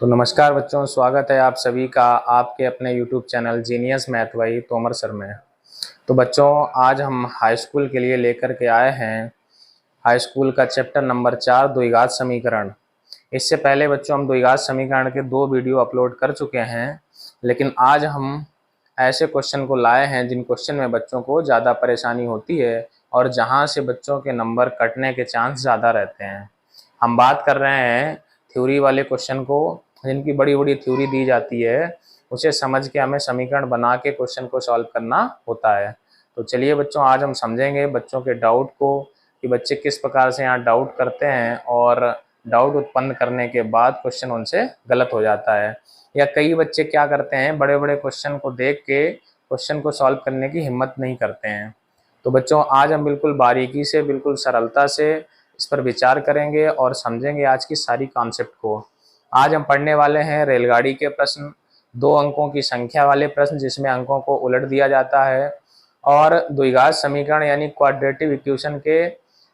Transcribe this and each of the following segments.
तो नमस्कार बच्चों, स्वागत है आप सभी का आपके अपने YouTube channel genius math by Tomar sir में। तो बच्चों, आज हम हाई स्कूल के लिए लेकर के आए हैं हाई स्कूल का चैप्टर नंबर 4 द्विघात समीकरण। इससे पहले बच्चों हम द्विघात समीकरण के 2 वीडियो अपलोड कर चुके हैं, लेकिन आज हम ऐसे क्वेश्चन को लाए हैं जिन क्वेश्चन में बच्चों को ज़्यादा परेशानी होती है और जहाँ से बच्चों के नंबर कटने के चांस ज़्यादा रहते हैं। हम बात कर रहे हैं थ्योरी वाले क्वेश्चन को, जिनकी बड़ी बड़ी थ्योरी दी जाती है, उसे समझ के हमें समीकरण बना के क्वेश्चन को सॉल्व करना होता है। तो चलिए बच्चों, आज हम समझेंगे बच्चों के डाउट को कि बच्चे किस प्रकार से यहाँ डाउट करते हैं और डाउट उत्पन्न करने के बाद क्वेश्चन उनसे गलत हो जाता है, या कई बच्चे क्या करते हैं, बड़े बड़े क्वेश्चन को देख के क्वेश्चन को सॉल्व करने की हिम्मत नहीं करते हैं। तो बच्चों, आज हम बिल्कुल बारीकी से, बिल्कुल सरलता से इस पर विचार करेंगे और समझेंगे आज की सारी कॉन्सेप्ट को। आज हम पढ़ने वाले हैं रेलगाड़ी के प्रश्न, 2 अंकों की संख्या वाले प्रश्न जिसमें अंकों को उलट दिया जाता है, और द्विघात समीकरण यानी क्वाड्रेटिक इक्वेशन के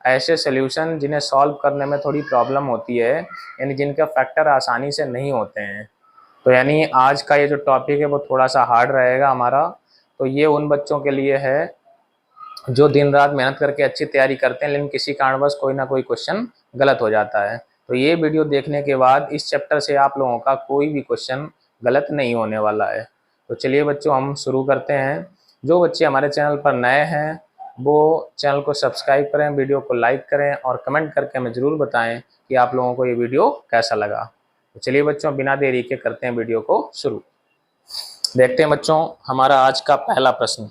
ऐसे सॉल्यूशन जिन्हें सॉल्व करने में थोड़ी प्रॉब्लम होती है, यानी जिनके फैक्टर आसानी से नहीं होते हैं। तो यानी आज का ये जो टॉपिक है वो थोड़ा सा हार्ड रहेगा हमारा। तो ये उन बच्चों के लिए है जो दिन रात मेहनत करके अच्छी तैयारी करते हैं, लेकिन किसी कारणवश कोई ना कोई क्वेश्चन गलत हो जाता है। तो ये वीडियो देखने के बाद इस चैप्टर से आप लोगों का कोई भी क्वेश्चन गलत नहीं होने वाला है। तो चलिए बच्चों, हम शुरू करते हैं। जो बच्चे हमारे चैनल पर नए हैं वो चैनल को सब्सक्राइब करें, वीडियो को लाइक करें और कमेंट करके हमें ज़रूर बताएं कि आप लोगों को ये वीडियो कैसा लगा। तो चलिए बच्चों, बिना देरी के करते हैं वीडियो को शुरू। देखते हैं बच्चों हमारा आज का पहला प्रश्न।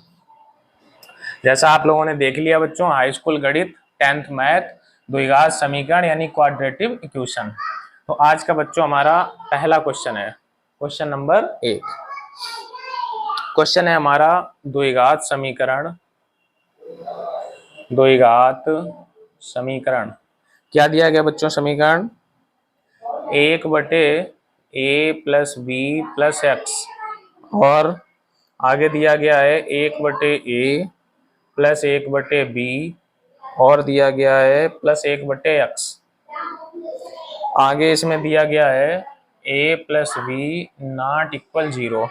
जैसा आप लोगों ने देख लिया बच्चों, हाई स्कूल गणित 10th मैथ द्विघात समीकरण यानी क्वाड्रेटिक इक्वेशन। तो आज का बच्चों हमारा पहला क्वेश्चन है, क्वेश्चन नंबर 1। क्वेश्चन है हमारा द्विघात समीकरण। द्विघात समीकरण क्या दिया गया बच्चों? समीकरण 1/a + b + x, और आगे दिया गया है 1/a + 1/b, और दिया गया है +1/x। आगे इसमें दिया गया है a + b ≠ 0,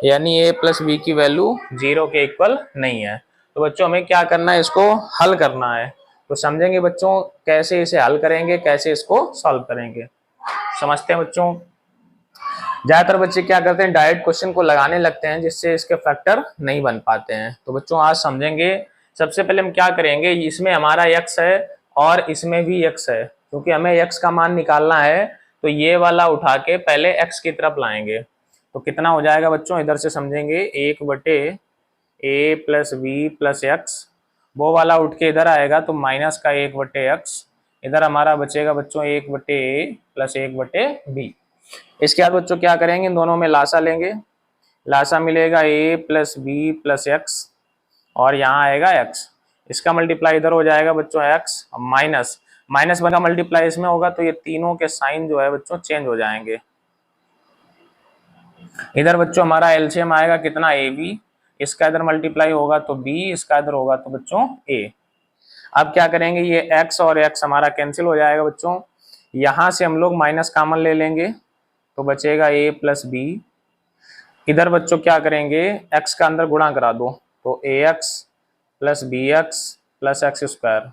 यानी a + b की वैल्यू 0 के इक्वल नहीं है। तो बच्चों हमें क्या करना है, इसको हल करना है। तो समझेंगे बच्चों कैसे इसे हल करेंगे, कैसे इसको सॉल्व करेंगे, समझते हैं बच्चों। ज्यादातर बच्चे क्या करते हैं, डायरेक्ट क्वेश्चन को लगाने लगते हैं जिससे इसके फैक्टर नहीं बन पाते हैं। तो बच्चों आज समझेंगे। सबसे पहले हम क्या करेंगे, इसमें हमारा x है और इसमें भी x है, क्योंकि हमें x का मान निकालना है। तो ये वाला उठा के पहले x की तरफ लाएंगे। तो कितना हो जाएगा बच्चों, इधर से समझेंगे 1/a + b + x, वो वाला उठ के इधर आएगा तो माइनस का 1/x, इधर हमारा बचेगा बच्चों 1/a + 1/b। इसके बाद बच्चों क्या करेंगे, इन दोनों में लासा लेंगे। लासा मिलेगा a + b + x, और यहाँ आएगा x। इसका मल्टीप्लाई इधर हो जाएगा बच्चों x, माइनस माइनस का मल्टीप्लाई इसमें होगा, तो ये तीनों के साइन जो है बच्चों चेंज हो जाएंगे। इधर बच्चों हमारा एलसीएम आएगा कितना, ab, इसका इधर मल्टीप्लाई होगा तो b, इसका इधर होगा तो बच्चों a। अब क्या करेंगे, ये x और x हमारा कैंसिल हो जाएगा बच्चों। यहाँ से हम लोग माइनस कॉमन ले लेंगे तो बचेगा a + b। इधर बच्चों क्या करेंगे, x का अंदर गुणा करा दो तो ax + bx + x²।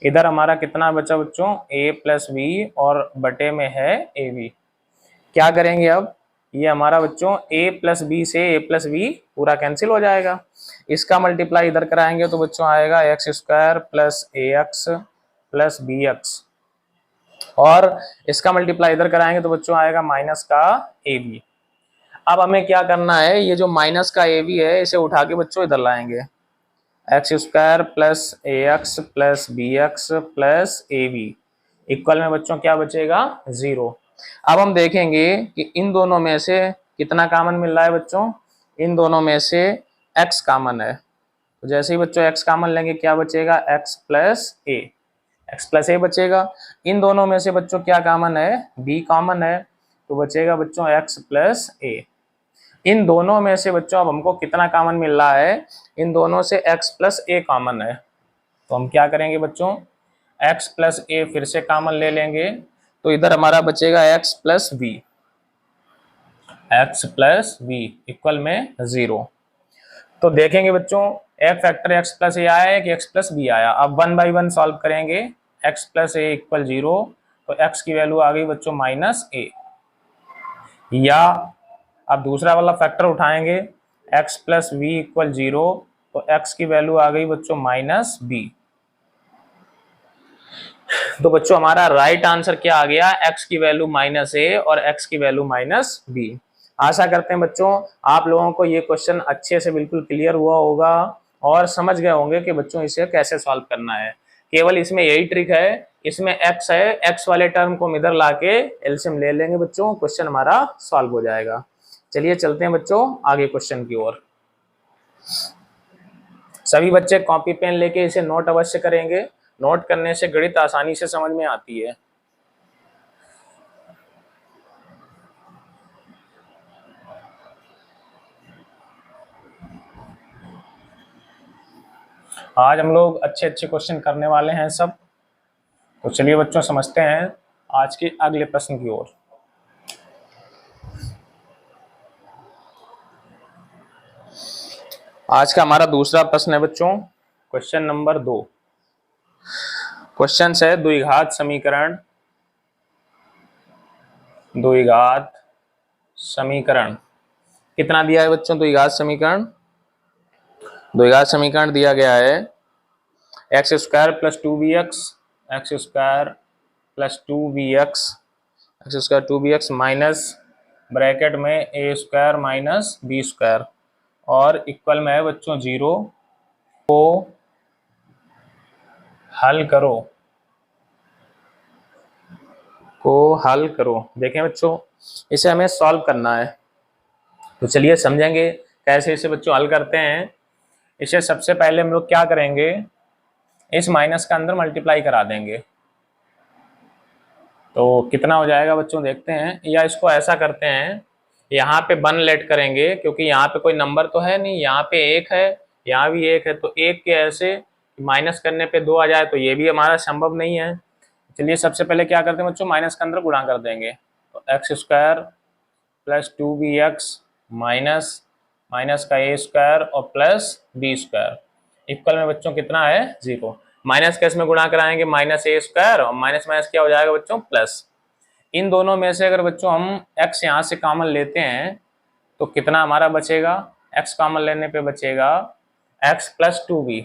इधर हमारा कितना बचा बच्चों, a + b, और बटे में है ab। क्या करेंगे अब, ये हमारा बच्चों a + b से a + b पूरा कैंसिल हो जाएगा। इसका मल्टीप्लाई इधर कराएंगे तो बच्चों आएगा x² + ax + bx, और इसका मल्टीप्लाई इधर कराएंगे तो बच्चों आएगा माइनस का ab। अब हमें क्या करना है, ये जो माइनस का ab है इसे उठा के बच्चों इधर लाएंगे, x² + ax + bx + ab equal में बच्चों क्या बचेगा, 0। अब हम देखेंगे कि इन दोनों में से कितना कॉमन मिल रहा है बच्चों, इन दोनों में से x कॉमन है। तो जैसे ही बच्चों x कॉमन लेंगे क्या बचेगा, x + a बचेगा। इन दोनों में से बच्चों क्या कॉमन है, b कॉमन है, तो बचेगा बच्चों x + a। इन दोनों में से बच्चों अब हमको कितना कॉमन मिल रहा है, इन दोनों से x + a कॉमन है। तो हम क्या करेंगे बच्चों, x + a फिर से कॉमन ले लेंगे, तो इधर हमारा बचेगा x + b। x plus b equal में 0। तो देखेंगे बच्चों f factor x plus a आया है कि x प्लस बी आया। अब 1 बाई 1 सॉल्व करेंगे। x प्लस ए इक्वल 0, तो x की वैल्यू आ गई बच्चों माइनस ए। या अब दूसरा वाला फैक्टर उठाएंगे, x प्लस वी इक्वल 0, तो x की वैल्यू आ गई बच्चों माइनस बी। तो बच्चों हमारा राइट आंसर क्या आ गया, x की वैल्यू माइनस ए और x की वैल्यू माइनस बी। आशा करते हैं बच्चों आप लोगों को ये क्वेश्चन अच्छे से बिल्कुल क्लियर हुआ होगा और समझ गए होंगे कि बच्चों इसे कैसे सॉल्व करना है। केवल इसमें यही ट्रिक है, इसमें x है, x वाले टर्म को हम इधर लाके एलसीएम ले लेंगे बच्चों, क्वेश्चन हमारा सॉल्व हो जाएगा। चलिए चलते हैं बच्चों आगे क्वेश्चन की ओर। सभी बच्चे कॉपी पेन लेके इसे नोट अवश्य करेंगे। नोट करने से गणित आसानी से समझ में आती है। आज हम लोग अच्छे अच्छे क्वेश्चन करने वाले हैं सब। तो चलिए बच्चों समझते हैं आज के अगले प्रश्न की ओर। आज का हमारा दूसरा प्रश्न है बच्चों, क्वेश्चन नंबर 2। क्वेश्चन है द्विघात समीकरण। द्विघात समीकरण कितना दिया है बच्चों? द्विघात समीकरण, द्विघात समीकरण दिया गया है x square plus 2bx, x square plus 2bx, x square 2bx minus bracket में ए स्क्वायर माइनस बी स्क्वायर और इक्वल में है बच्चों 0। को हल करो, को हल करो। देखें बच्चों इसे हमें सॉल्व करना है, तो चलिए समझेंगे कैसे इसे बच्चों हल करते हैं। इसे सबसे पहले हम लोग क्या करेंगे, इस माइनस का अंदर मल्टीप्लाई करा देंगे। तो कितना हो जाएगा बच्चों देखते हैं, या इसको ऐसा करते हैं यहाँ पे 1 लेट करेंगे क्योंकि यहाँ पे कोई नंबर तो है नहीं, यहाँ पे 1 है, यहाँ भी 1 है, तो 1 के ऐसे माइनस करने पे 2 आ जाए तो ये भी हमारा संभव नहीं है। चलिए सबसे पहले क्या करते हैं बच्चों, माइनस के अंदर गुणा कर देंगे। तो x square plus 2bx minus minus का ए स्क्वायर और प्लस बी स्क्वायर इक्वल में बच्चों कितना है 0। माइनस का इसमें गुणा कराएंगे माइनस ए स्क्वायर और माइनस माइनस क्या हो जाएगा बच्चों प्लस। इन दोनों में से अगर बच्चों हम x यहाँ से कॉमन लेते हैं तो कितना हमारा बचेगा, x कॉमन लेने पे बचेगा x प्लस 2b।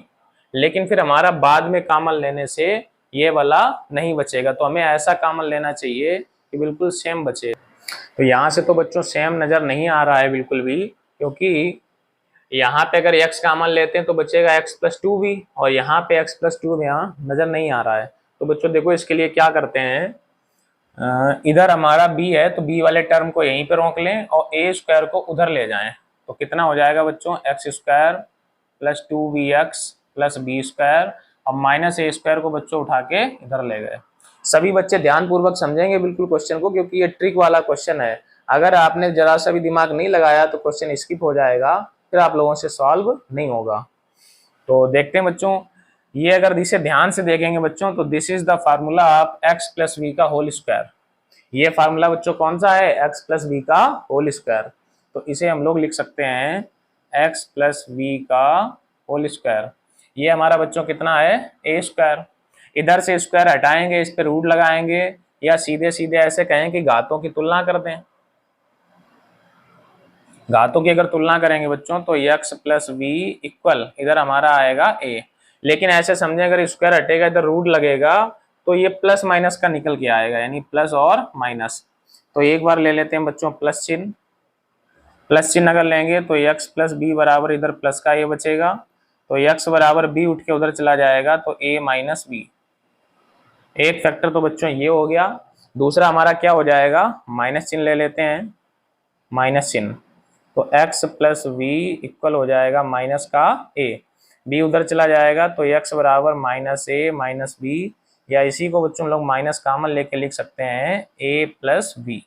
लेकिन फिर हमारा बाद में कॉमन लेने से ये वाला नहीं बचेगा, तो हमें ऐसा कॉमन लेना चाहिए कि बिल्कुल सेम बचे। तो यहाँ से तो बच्चों सेम नजर नहीं आ रहा है बिल्कुल भी, क्योंकि यहाँ पे अगर x कॉमन लेते हैं तो बचेगा x प्लस 2b और यहाँ पे x प्लस 2 यहाँ नजर नहीं आ रहा है। तो बच्चों देखो इसके लिए क्या करते हैं, इधर हमारा b है तो b वाले टर्म को यहीं पे रोक लें और a स्क्वायर को उधर ले जाएं। तो कितना हो जाएगा बच्चों, x square plus 2bx plus b square और माइनस ए स्क्वायर को बच्चों उठा के इधर ले गए। सभी बच्चे ध्यानपूर्वक समझेंगे बिल्कुल क्वेश्चन को, क्योंकि ये ट्रिक वाला क्वेश्चन है। अगर आपने जरा सा भी दिमाग नहीं लगाया तो क्वेश्चन स्किप हो जाएगा, फिर आप लोगों से सॉल्व नहीं होगा। तो देखते हैं बच्चों, ये अगर इसे ध्यान से देखेंगे बच्चों तो this is the formula of x plus b का होल स्क्वायर। ये फार्मूला बच्चों कौन सा है, x प्लस वी का होल स्क्वायर। तो इसे हम लोग लिख सकते हैं x प्लस वी का होल स्क्वायर। ये हमारा बच्चों कितना है a स्क्वायर। इधर से स्क्वायर हटाएंगे, इस पे रूट लगाएंगे, या सीधे सीधे ऐसे कहें कि घातों की तुलना कर दें। घातों की अगर तुलना करेंगे बच्चों तो x प्लस वी इक्वल इधर हमारा आएगा a। लेकिन ऐसे समझे अगर स्क्वायर हटेगा इधर रूट लगेगा तो ये प्लस माइनस का निकल के आएगा, यानी प्लस और माइनस। तो एक बार ले लेते हैं बच्चों प्लस चिन्ह। प्लस चिन्ह अगर लेंगे तो x प्लस बी बराबर इधर प्लस का a बचेगा, तो x बराबर b उठ के उधर चला जाएगा तो a माइनस बी। एक फैक्टर तो बच्चों ये हो गया। दूसरा हमारा क्या हो जाएगा, माइनस चिन्ह ले लेते हैं, माइनस चिन्ह। तो x प्लस वी इक्वल हो जाएगा माइनस का a, b उधर चला जाएगा तो x बराबर माइनस a माइनस b, या इसी को बच्चों लोग माइनस कॉमन लेके लिख सकते हैं a प्लस b।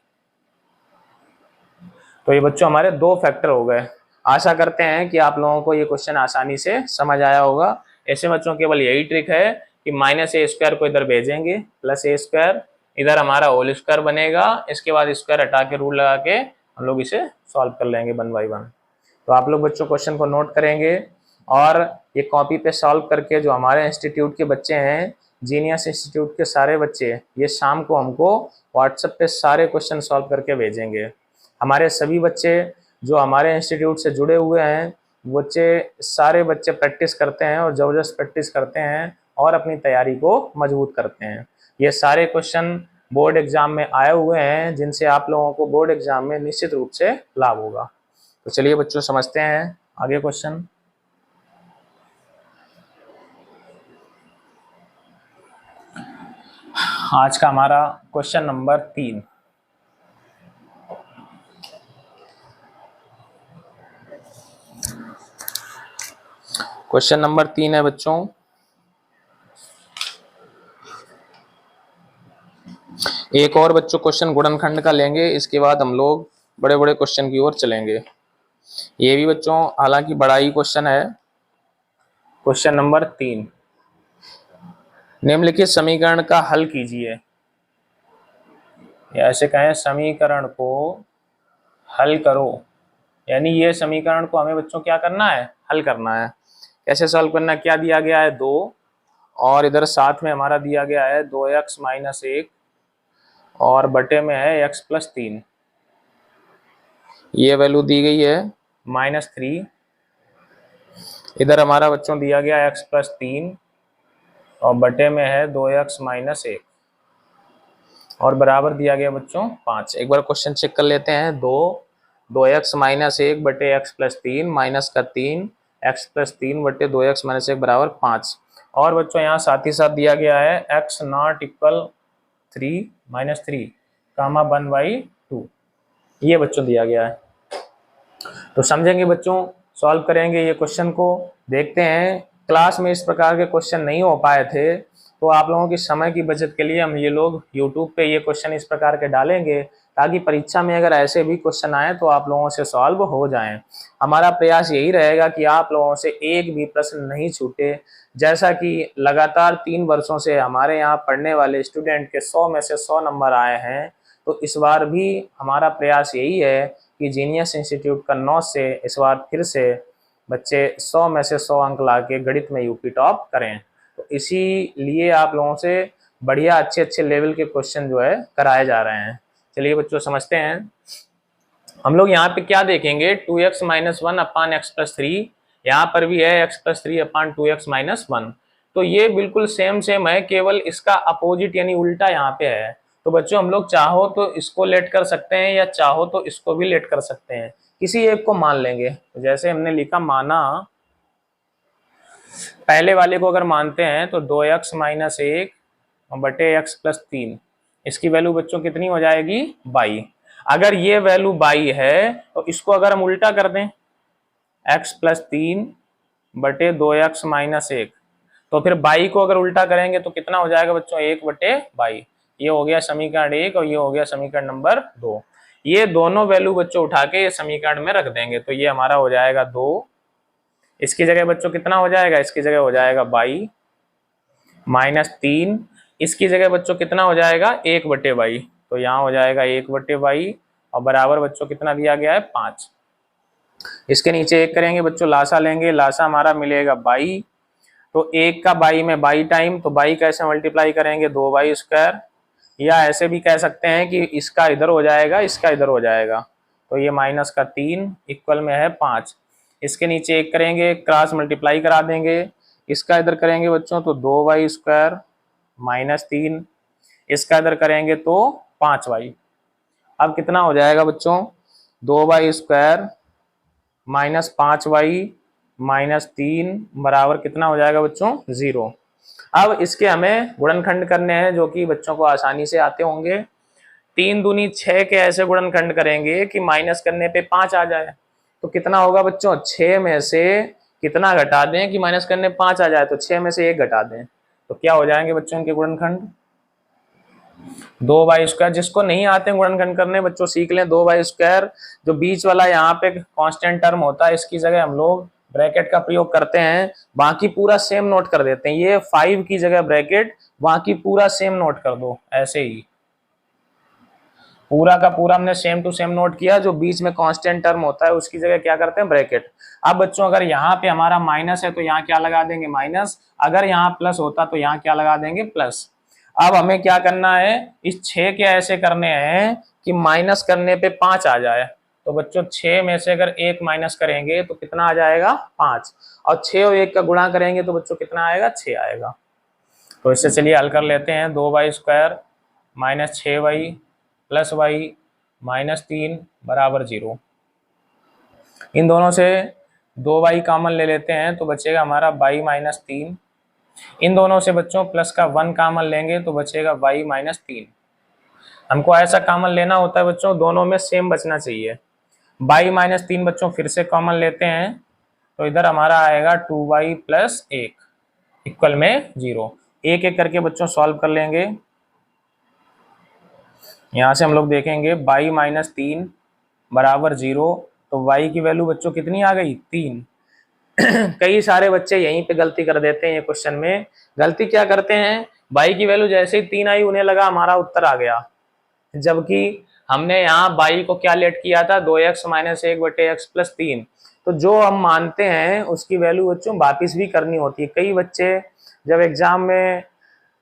तो ये बच्चों हमारे दो फैक्टर हो गए। आशा करते हैं कि आप लोगों को ये क्वेश्चन आसानी से समझ आया होगा। ऐसे बच्चों केवल यही ट्रिक है कि माइनस ए स्क्वायर को इधर भेजेंगे, प्लस ए स्क्वायर इधर हमारा होल स्क्वायर बनेगा, इसके बाद स्क्वायर हटा के रूट लगा के हम लोग इसे सॉल्व कर लेंगे 1 बाय 1। तो आप लोग बच्चों क्वेश्चन को नोट करेंगे और ये कॉपी पे सॉल्व करके जो हमारे इंस्टीट्यूट के बच्चे हैं, जीनियस इंस्टीट्यूट के सारे बच्चे, ये शाम को हमको व्हाट्सएप पे सारे क्वेश्चन सॉल्व करके भेजेंगे। हमारे सभी बच्चे जो हमारे इंस्टीट्यूट से जुड़े हुए हैं, बच्चे सारे बच्चे प्रैक्टिस करते हैं और ज़बरदस्त प्रैक्टिस करते हैं और अपनी तैयारी को मजबूत करते हैं। ये सारे क्वेश्चन बोर्ड एग्जाम में आए हुए हैं, जिनसे आप लोगों को बोर्ड एग्जाम में निश्चित रूप से लाभ होगा। तो चलिए बच्चों समझते हैं आगे क्वेश्चन। आज का हमारा क्वेश्चन नंबर 3। क्वेश्चन नंबर 3 है बच्चों, एक और बच्चों क्वेश्चन गुणनखंड का लेंगे, इसके बाद हम लोग बड़े बड़े क्वेश्चन की ओर चलेंगे। ये भी बच्चों हालांकि बड़ा ही क्वेश्चन है। क्वेश्चन नंबर 3, निम्नलिखित समीकरण का हल कीजिए, या ऐसे कहें समीकरण को हल करो। यानी ये समीकरण को हमें बच्चों क्या करना है, हल करना है। कैसे सॉल्व करना है, क्या दिया गया है 2 और इधर साथ में हमारा दिया गया है 2x - 1 और बटे में है x + 3। ये वैल्यू दी गई है -3। इधर हमारा बच्चों दिया गया x + 3 और बटे में है 2x - 1 और बराबर दिया गया बच्चों 5। एक बार क्वेश्चन चेक कर लेते हैं। 2x - 1 बटे x + 3 माइनस का 3 x + 3 बटे 2x - 1 बराबर 5। और बच्चों यहाँ साथ ही साथ दिया गया है x ≠ 3 -3 कामा 1/2। ये बच्चों दिया गया है। तो समझेंगे बच्चों, सॉल्व करेंगे ये क्वेश्चन को। देखते हैं, क्लास में इस प्रकार के क्वेश्चन नहीं हो पाए थे, तो आप लोगों की समय की बचत के लिए हम ये लोग YouTube पे ये क्वेश्चन इस प्रकार के डालेंगे, ताकि परीक्षा में अगर ऐसे भी क्वेश्चन आए तो आप लोगों से सॉल्व हो जाएं। हमारा प्रयास यही रहेगा कि आप लोगों से एक भी प्रश्न नहीं छूटे। जैसा कि लगातार 3 वर्षों से हमारे यहाँ पढ़ने वाले स्टूडेंट के 100 में से 100 नंबर आए हैं, तो इस बार भी हमारा प्रयास यही है कि जीनियस इंस्टीट्यूट कन्नौज से इस बार फिर से बच्चे 100 में से 100 अंक ला के गणित में यूपी टॉप करें। तो इसीलिए आप लोगों से बढ़िया अच्छे लेवल के क्वेश्चन जो है कराए जा रहे हैं। चलिए बच्चों समझते हैं। हम लोग यहाँ पे क्या देखेंगे, 2x - 1 अपान x + 3। यहाँ पर भी है x + 3 अपान 2x - 1। तो ये बिल्कुल सेम है, केवल इसका अपोजिट यानी उल्टा यहाँ पे है। तो बच्चों हम लोग चाहो तो इसको लेट कर सकते हैं या चाहो तो इसको भी लेट कर सकते हैं, किसी एक को मान लेंगे। तो जैसे हमने लिखा, माना पहले वाले को अगर मानते हैं तो 2x - 1 बटे x + 3, इसकी वैल्यू बच्चों कितनी हो जाएगी, 22। अगर ये वैल्यू 22 है तो इसको अगर हम उल्टा कर दें, x + 3 बटे 2x - 1, तो फिर 22 को अगर उल्टा करेंगे तो कितना हो जाएगा बच्चों, 1 बटे 22। ये हो गया समीकरण 1 और ये हो गया समीकरण नंबर 2। ये दोनों वैल्यू बच्चों उठा के ये समीकरण में रख देंगे, तो ये हमारा हो जाएगा 2। इसकी जगह बच्चों कितना हो जाएगा, इसकी जगह हो जाएगा 22 -3। इसकी जगह बच्चों कितना हो जाएगा, 1 बटे 22। तो यहाँ हो जाएगा 1 बटे 22 और बराबर बच्चों कितना दिया गया है, 5। इसके नीचे 1 करेंगे बच्चों, लासा लेंगे, लासा हमारा मिलेगा 22। तो 1 का 22 में 22 टाइम, तो 22 कैसे मल्टीप्लाई करेंगे, 2y²। या ऐसे भी कह सकते हैं कि इसका इधर हो जाएगा, इसका इधर हो जाएगा। तो ये -3 इक्वल में है 5। इसके नीचे 1 करेंगे, क्रॉस मल्टीप्लाई करा देंगे। इसका इधर करेंगे बच्चों तो 2y² -3, इसका इधर करेंगे तो 5y। अब कितना हो जाएगा बच्चों, 2y² -5y -3 बराबर कितना हो जाएगा बच्चों, 0। अब इसके हमें गुणनखंड करने हैं, जो कि बच्चों को आसानी से आते होंगे। 3 दूनी 6 के ऐसे गुणनखंड करेंगे कि माइनस करने पे 5 आ जाए। तो कितना होगा बच्चों, 6 में से कितना घटा दें कि माइनस करने 5 आ जाए, तो 6 में से 1 घटा दें। तो क्या हो जाएंगे बच्चों इनके गुणनखंड, 2y²। जिसको नहीं आते गुणनखंड करने बच्चों सीख लें, 2y²। जो बीच वाला यहाँ पे कांस्टेंट टर्म होता है, इसकी जगह हम लोग ब्रैकेट का प्रयोग करते हैं। बाकी पूरा सेम नोट कर देते हैं, ये 5 की जगह ब्रैकेट, बाकी पूरा सेम नोट कर दो ऐसे ही। पूरा का पूरा हमने सेम टू सेम नोट किया, जो बीच में कांस्टेंट टर्म होता है उसकी जगह क्या करते हैं, ब्रैकेट। अब बच्चों अगर यहाँ पे हमारा माइनस है तो यहाँ क्या लगा देंगे, माइनस। अगर यहाँ प्लस होता तो यहाँ क्या लगा देंगे, प्लस। अब हमें क्या करना है, इस 6 के ऐसे करने हैं कि माइनस करने पे 5 आ जाए। तो बच्चों 6 में से अगर 1 माइनस करेंगे तो कितना आ जाएगा, 5। और 6 और 1 का गुणा करेंगे तो बच्चों कितना आएगा, 6 आएगा। तो इससे चलिए हल कर लेते हैं। 2y² minus 6y plus Y minus 3 बराबर 0। इन दोनों से 2y कॉमन ले लेते हैं तो बचेगा हमारा y माइनस 3। इन दोनों से बच्चों प्लस का 1 कॉमन लेंगे तो बचेगा y माइनस 3। हमको ऐसा कॉमन लेना होता है बच्चों, दोनों में सेम बचना चाहिए। y माइनस 3 बच्चों फिर से कॉमन लेते हैं तो इधर हमारा आएगा 2y प्लस 1 इक्वल में 0। एक एक करके बच्चों सॉल्व कर लेंगे। यहाँ से हम लोग देखेंगे y माइनस 3 बराबर 0, तो y की वैल्यू बच्चों कितनी आ गई, 3। कई सारे बच्चे यहीं पे गलती कर देते हैं। ये क्वेश्चन में गलती क्या करते हैं, y की वैल्यू जैसे ही 3 आई उन्हें लगा हमारा उत्तर आ गया, जबकि हमने यहाँ y को क्या लेट किया था, 2x माइनस 1 बटे x प्लस 3। तो जो हम मानते हैं उसकी वैल्यू बच्चों वापिस भी करनी होती है। कई बच्चे जब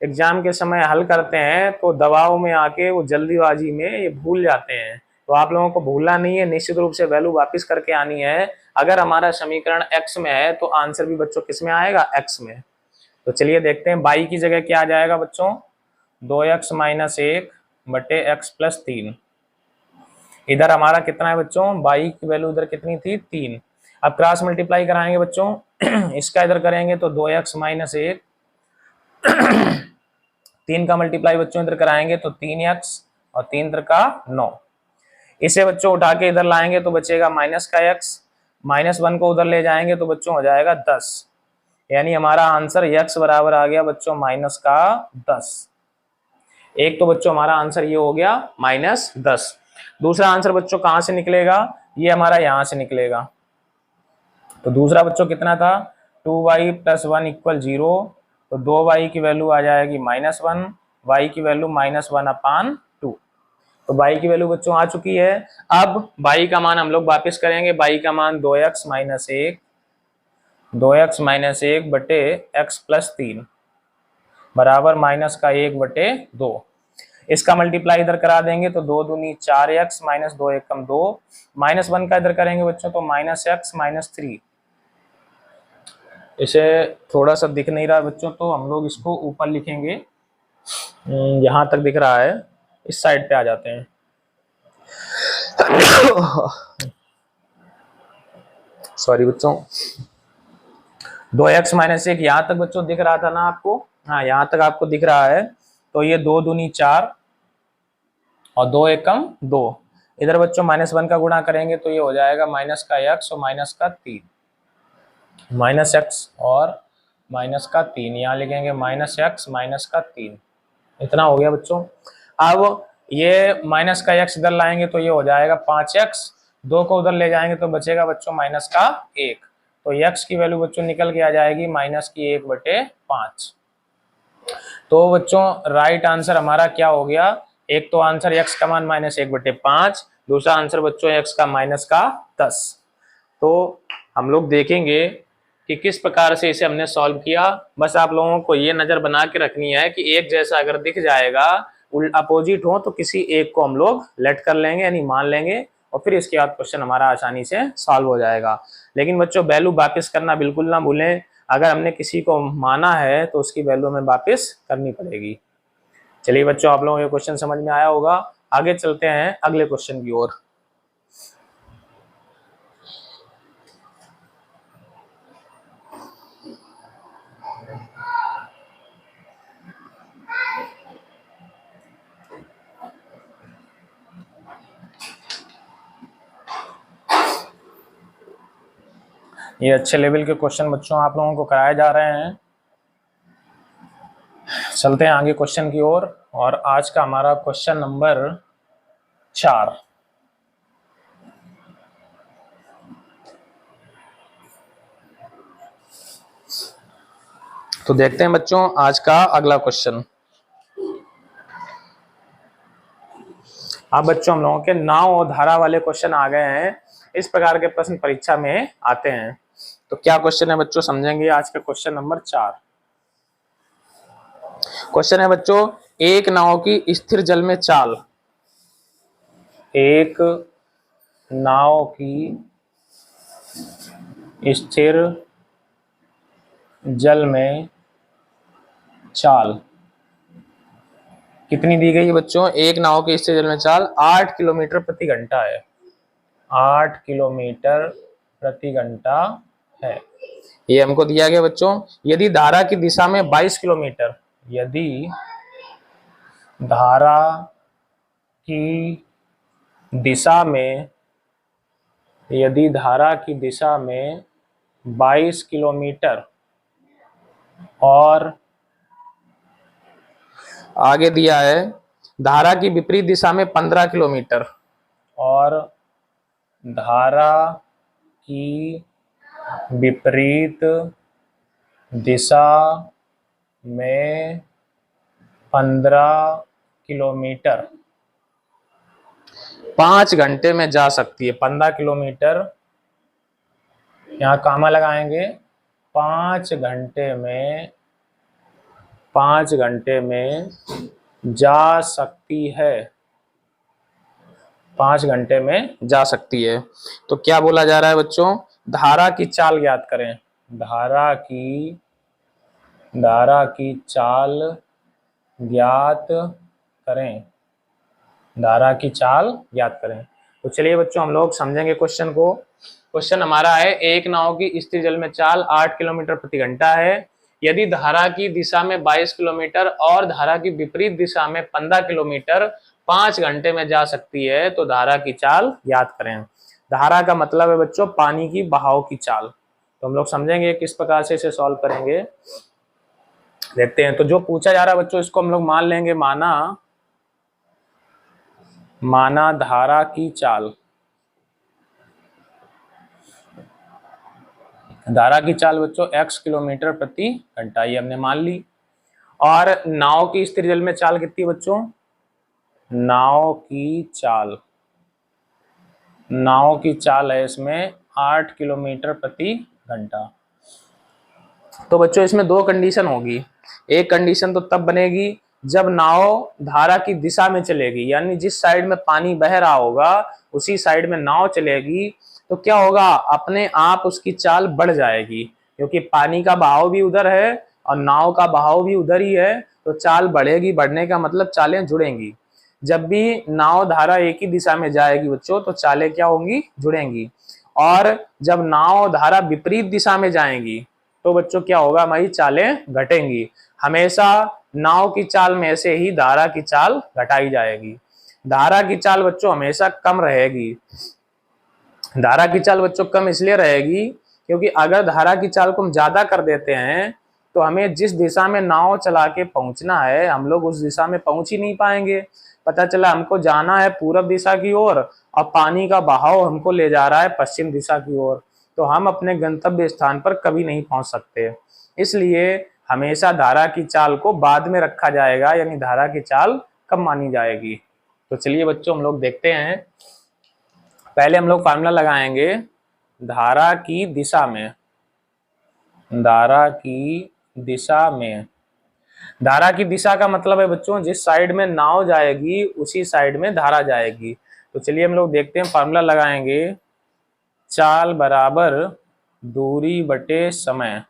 एग्जाम के समय हल करते हैं तो दबाव में आके वो जल्दीबाजी में ये भूल जाते हैं। तो आप लोगों को भूलना नहीं है, निश्चित रूप से वैल्यू वापस करके आनी है। अगर हमारा समीकरण x में है तो आंसर भी बच्चों किस में आएगा, x में। तो चलिए देखते हैं y की जगह क्या आ जाएगा बच्चों, 2x माइनस 1 बटे x प्लस 3। इधर हमारा कितना है बच्चों, y की वैल्यू इधर कितनी थी, 3। अब क्रॉस मल्टीप्लाई कराएंगे बच्चों इसका इधर करेंगे तो 2x माइनस 1 3 का मल्टीप्लाई बच्चों इधर कराएंगे तो 3x और 3 का 9। इसे बच्चों उठा के इधर लाएंगे तो बचेगा माइनस का x, माइनस 1 को उधर ले जाएंगे तो बच्चों हो जाएगा 10। यानी हमारा आंसर x बराबर आ गया बच्चों माइनस का 10। एक तो बच्चों हमारा आंसर ये हो गया माइनस 10। दूसरा आंसर बच्चों कहां से निकलेगा, ये हमारा यहां से निकलेगा। तो दूसरा बच्चों कितना था, 2y प्लस 1 इक्वल 0। तो 2y की वैल्यू आ जाएगी -1, y की वैल्यू -1/2। तो y की वैल्यू बच्चों आ चुकी है। अब y का मान हम लोग वापस करेंगे। y का मान 2x माइनस 1 बटे x प्लस 3 बराबर माइनस का 1 बटे 2। इसका मल्टीप्लाई इधर करा देंगे तो 2 दूनी 4x माइनस 2 एकम 2, माइनस 1 का इधर करेंगे बच्चों तो माइनस x माइनस 3। इसे थोड़ा सा दिख नहीं रहा बच्चों तो हम लोग इसको ऊपर लिखेंगे, यहां तक दिख रहा है, इस साइड पे आ जाते हैं। सॉरी बच्चों, 2x माइनस 1 यहां तक बच्चों दिख रहा था ना आपको, हाँ यहां तक आपको दिख रहा है। तो ये 2 दूनी 4 और 2 एकम 2। इधर बच्चों -1 का गुणा करेंगे तो ये हो जाएगा माइनस का x और माइनस का 3, माइनस x और माइनस का 3। यहाँ लिखेंगे माइनस x माइनस का 3। इतना हो गया बच्चों। अब ये माइनस का x इधर लाएंगे तो ये हो जाएगा 5x, 2 को उधर ले जाएंगे तो बचेगा बच्चों माइनस का 1। तो x की वैल्यू बच्चों निकल के आ जाएगी माइनस की 1 बटे 5। तो बच्चों राइट आंसर हमारा क्या हो गया, एक तो आंसर x का मान -1 बटे 5, दूसरा आंसर बच्चों x का माइनस का 10। तो हम लोग देखेंगे कि किस प्रकार से इसे हमने सॉल्व किया। बस आप लोगों को ये नजर बना के रखनी है कि एक जैसा अगर दिख जाएगा, अपोजिट हो तो किसी एक को हम लोग लेट कर लेंगे यानी मान लेंगे, और फिर इसके बाद क्वेश्चन हमारा आसानी से सॉल्व हो जाएगा। लेकिन बच्चों वैल्यू वापस करना बिल्कुल ना भूलें। अगर हमने किसी को माना है तो उसकी वैल्यू हमें वापस करनी पड़ेगी। चलिए बच्चों, आप लोगों को ये क्वेश्चन समझ में आया होगा। आगे चलते हैं अगले क्वेश्चन की ओर। ये अच्छे लेवल के क्वेश्चन बच्चों आप लोगों को कराए जा रहे हैं। चलते हैं आगे क्वेश्चन की ओर। और आज का हमारा क्वेश्चन नंबर 4। तो देखते हैं बच्चों आज का अगला क्वेश्चन। अब बच्चों हम लोगों के नाव और धारा वाले क्वेश्चन आ गए हैं। इस प्रकार के प्रश्न परीक्षा में आते हैं। तो क्या क्वेश्चन है बच्चों, समझेंगे आज का क्वेश्चन नंबर 4। क्वेश्चन है बच्चों, एक नाव की स्थिर जल में चाल, एक नाव की स्थिर जल में चाल कितनी दी गई है बच्चों? एक नाव की स्थिर जल में चाल 8 किलोमीटर प्रति घंटा है। 8 किलोमीटर प्रति घंटा है, ये हमको दिया गया बच्चों। यदि धारा की दिशा में 22 किलोमीटर, यदि धारा की दिशा में, यदि धारा की दिशा में 22 किलोमीटर और आगे दिया है धारा की विपरीत दिशा में 15 किलोमीटर और धारा की विपरीत दिशा में 15 किलोमीटर 5 घंटे में जा सकती है। 15 किलोमीटर यहाँ कामा लगाएंगे, 5 घंटे में जा सकती है, 5 घंटे में जा सकती है। तो क्या बोला जा रहा है बच्चों? धारा की चाल ज्ञात करें। धारा की चाल ज्ञात करें। धारा की चाल ज्ञात करें। तो चलिए बच्चों हम लोग समझेंगे क्वेश्चन को। क्वेश्चन हमारा है, एक नाव की स्थिर जल में चाल 8 किलोमीटर प्रति घंटा है। यदि धारा की दिशा में 22 किलोमीटर और धारा की विपरीत दिशा में 15 किलोमीटर 5 घंटे में जा सकती है, तो धारा की चाल ज्ञात करें। धारा का मतलब है बच्चों पानी की बहाव की चाल। तो हम लोग समझेंगे किस प्रकार से इसे सॉल्व करेंगे, देखते हैं। तो जो पूछा जा रहा है बच्चों, इसको हम लोग मान लेंगे, माना धारा की चाल। धारा की चाल बच्चों x किलोमीटर प्रति घंटा, ये हमने मान ली। और नाव की स्थिर जल में चाल कितनी बच्चों? नाव की चाल है इसमें 8 किलोमीटर प्रति घंटा। तो बच्चों इसमें 2 कंडीशन होगी। एक कंडीशन तो तब बनेगी जब नाव धारा की दिशा में चलेगी, यानी जिस साइड में पानी बह रहा होगा उसी साइड में नाव चलेगी, तो क्या होगा, अपने आप उसकी चाल बढ़ जाएगी, क्योंकि पानी का बहाव भी उधर है और नाव का बहाव भी उधर ही है, तो चाल बढ़ेगी। बढ़ने का मतलब चालें जुड़ेंगी। जब भी नाव धारा एक ही दिशा में जाएगी बच्चों, तो चालें क्या होंगी? जुड़ेंगी। और जब नाव धारा विपरीत दिशा में जाएंगी तो बच्चों क्या होगा, हमारी चालें घटेंगी। हमेशा नाव की चाल में से ही धारा की चाल घटाई जाएगी। धारा की चाल बच्चों हमेशा कम रहेगी। धारा की चाल बच्चों कम इसलिए रहेगी क्योंकि अगर धारा की चाल को हम ज्यादा कर देते हैं तो हमें जिस दिशा में नाव चला के पहुंचना है, हम लोग उस दिशा में पहुंच ही नहीं पाएंगे। पता चला हमको जाना है पूरब दिशा की ओर और पानी का बहाव हमको ले जा रहा है पश्चिम दिशा की ओर, तो हम अपने गंतव्य स्थान पर कभी नहीं पहुंच सकते। इसलिए हमेशा धारा की चाल को बाद में रखा जाएगा, यानी धारा की चाल कम मानी जाएगी। तो चलिए बच्चों हम लोग देखते हैं। पहले हम लोग फार्मूला लगाएंगे धारा की दिशा में। धारा की दिशा में, धारा की दिशा का मतलब है बच्चों जिस साइड में नाव जाएगी उसी साइड में धारा जाएगी। तो चलिए हम लोग देखते हैं, फार्मूला लगाएंगे चाल बराबर दूरी बटे समय।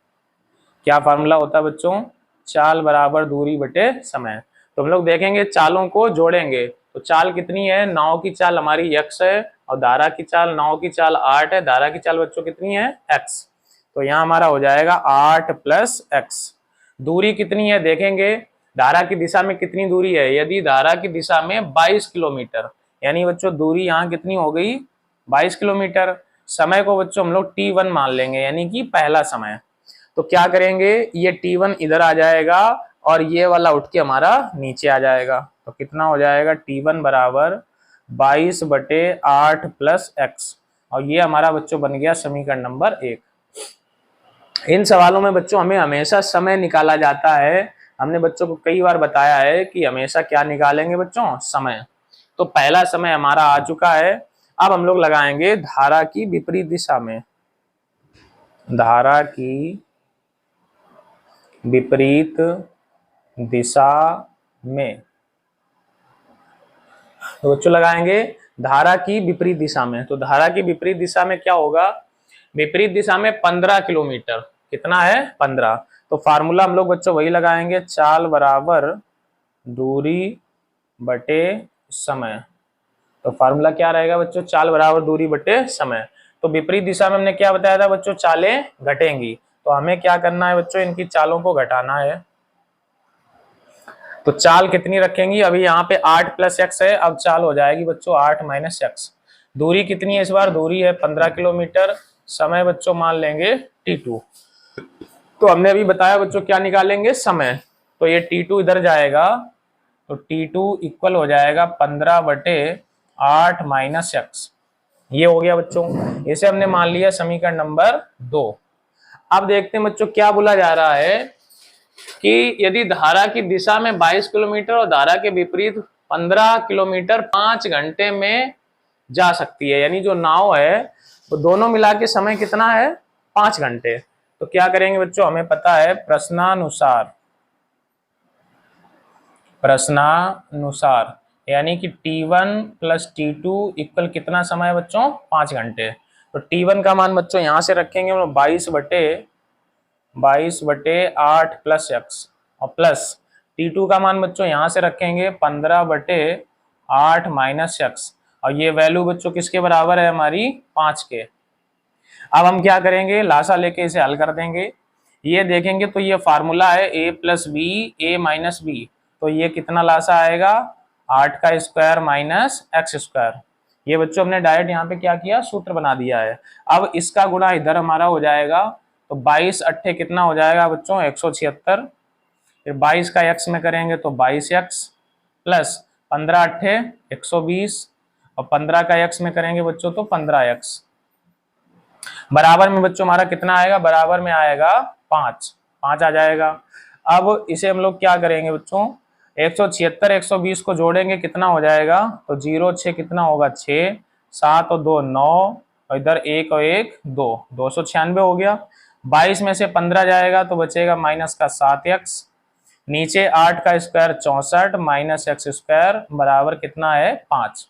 क्या फार्मूला होता है बच्चों? चाल बराबर दूरी बटे समय। तो हम लोग देखेंगे चालों को जोड़ेंगे, तो चाल कितनी है? नाव की चाल हमारी x है और धारा की चाल, नाव की चाल 8 है, धारा की चाल बच्चों कितनी है? x। तो यहाँ हमारा हो जाएगा 8 + x। दूरी कितनी है देखेंगे, धारा की दिशा में कितनी दूरी है? यदि धारा की दिशा में 22 किलोमीटर, यानी बच्चों दूरी यहाँ कितनी हो गई? 22 किलोमीटर। समय को बच्चों हम लोग t1 मान लेंगे, यानी कि पहला समय। तो क्या करेंगे, ये t1 इधर आ जाएगा और ये वाला उठ के हमारा नीचे आ जाएगा। तो कितना हो जाएगा? t1 बराबर 22/8 + x। और ये हमारा बच्चों बन गया समीकरण नंबर 1। इन सवालों में बच्चों हमें हमेशा समय निकाला जाता है। हमने बच्चों को कई बार बताया है कि हमेशा क्या निकालेंगे बच्चों? समय। तो पहला समय हमारा आ चुका है। अब हम लोग लगाएंगे धारा की विपरीत दिशा में, धारा की विपरीत दिशा में। तो बच्चों लगाएंगे धारा की विपरीत दिशा में। तो धारा की विपरीत दिशा में क्या होगा, विपरीत दिशा में 15 किलोमीटर, कितना है 15। तो फार्मूला हम लोग बच्चों वही लगाएंगे, चाल बराबर दूरी बटे समय। तो फार्मूला क्या रहेगा बच्चों, चाल बराबर दूरी बटे समय। तो विपरीत दिशा में हमने क्या बताया था बच्चों, चालें घटेंगी। तो हमें क्या करना है बच्चों, इनकी चालों को घटाना है। तो चाल कितनी रखेंगी, अभी यहाँ पे 8 + x है, अब चाल हो जाएगी बच्चों 8 - x। दूरी कितनी है इस बार, दूरी है 15 किलोमीटर। समय बच्चों मान लेंगे t2। तो हमने अभी बताया बच्चों क्या निकालेंगे, समय। तो ये t2 इधर जाएगा, तो t2 इक्वल हो जाएगा 15/8 - x। ये हो गया बच्चों, इसे हमने मान लिया समीकरण नंबर 2। अब देखते हैं बच्चों क्या बोला जा रहा है कि यदि धारा की दिशा में 22 किलोमीटर और धारा के विपरीत 15 किलोमीटर 5 घंटे में जा सकती है, यानी जो नाव है वो दोनों मिला के समय कितना है, 5 घंटे। तो क्या करेंगे बच्चों, हमें पता है प्रश्नानुसार, यानी कि t1 + t2 इक्वल कितना समय है बच्चों, 5 घंटे। तो t1 का मान बच्चों यहां से रखेंगे 22/8 + x, और प्लस t2 का मान बच्चों यहां से रखेंगे 15/8 - x, और ये वैल्यू बच्चों किसके बराबर है, हमारी 5 के। अब हम क्या करेंगे, लासा लेके इसे हल कर देंगे। ये देखेंगे तो ये फार्मूला है a + b a - b। तो ये कितना लासा आएगा, 8 का स्क्वायर -x²। ये बच्चों हमने डायरेक्ट यहाँ पे क्या किया, सूत्र बना दिया है। अब इसका गुणा इधर हमारा हो जाएगा, तो 22 8 कितना हो जाएगा बच्चों, 176। फिर 22 का x में करेंगे तो 22x प्लस 15 8 120, और 15 का x में करेंगे बच्चों तो 15x। बराबर में बच्चों हमारा कितना आएगा, बराबर में आएगा 5 आ जाएगा। अब इसे हम लोग क्या करेंगे बच्चों, 176 120 को जोड़ेंगे कितना हो जाएगा, तो 0 6 कितना होगा 6, 7 और 2 9, और इधर 1 और 1 2, 296 हो गया। 22 में से 15 जाएगा तो बचेगा -7x, नीचे 8 का स्क्वायर 64 -x² बराबर कितना है 5।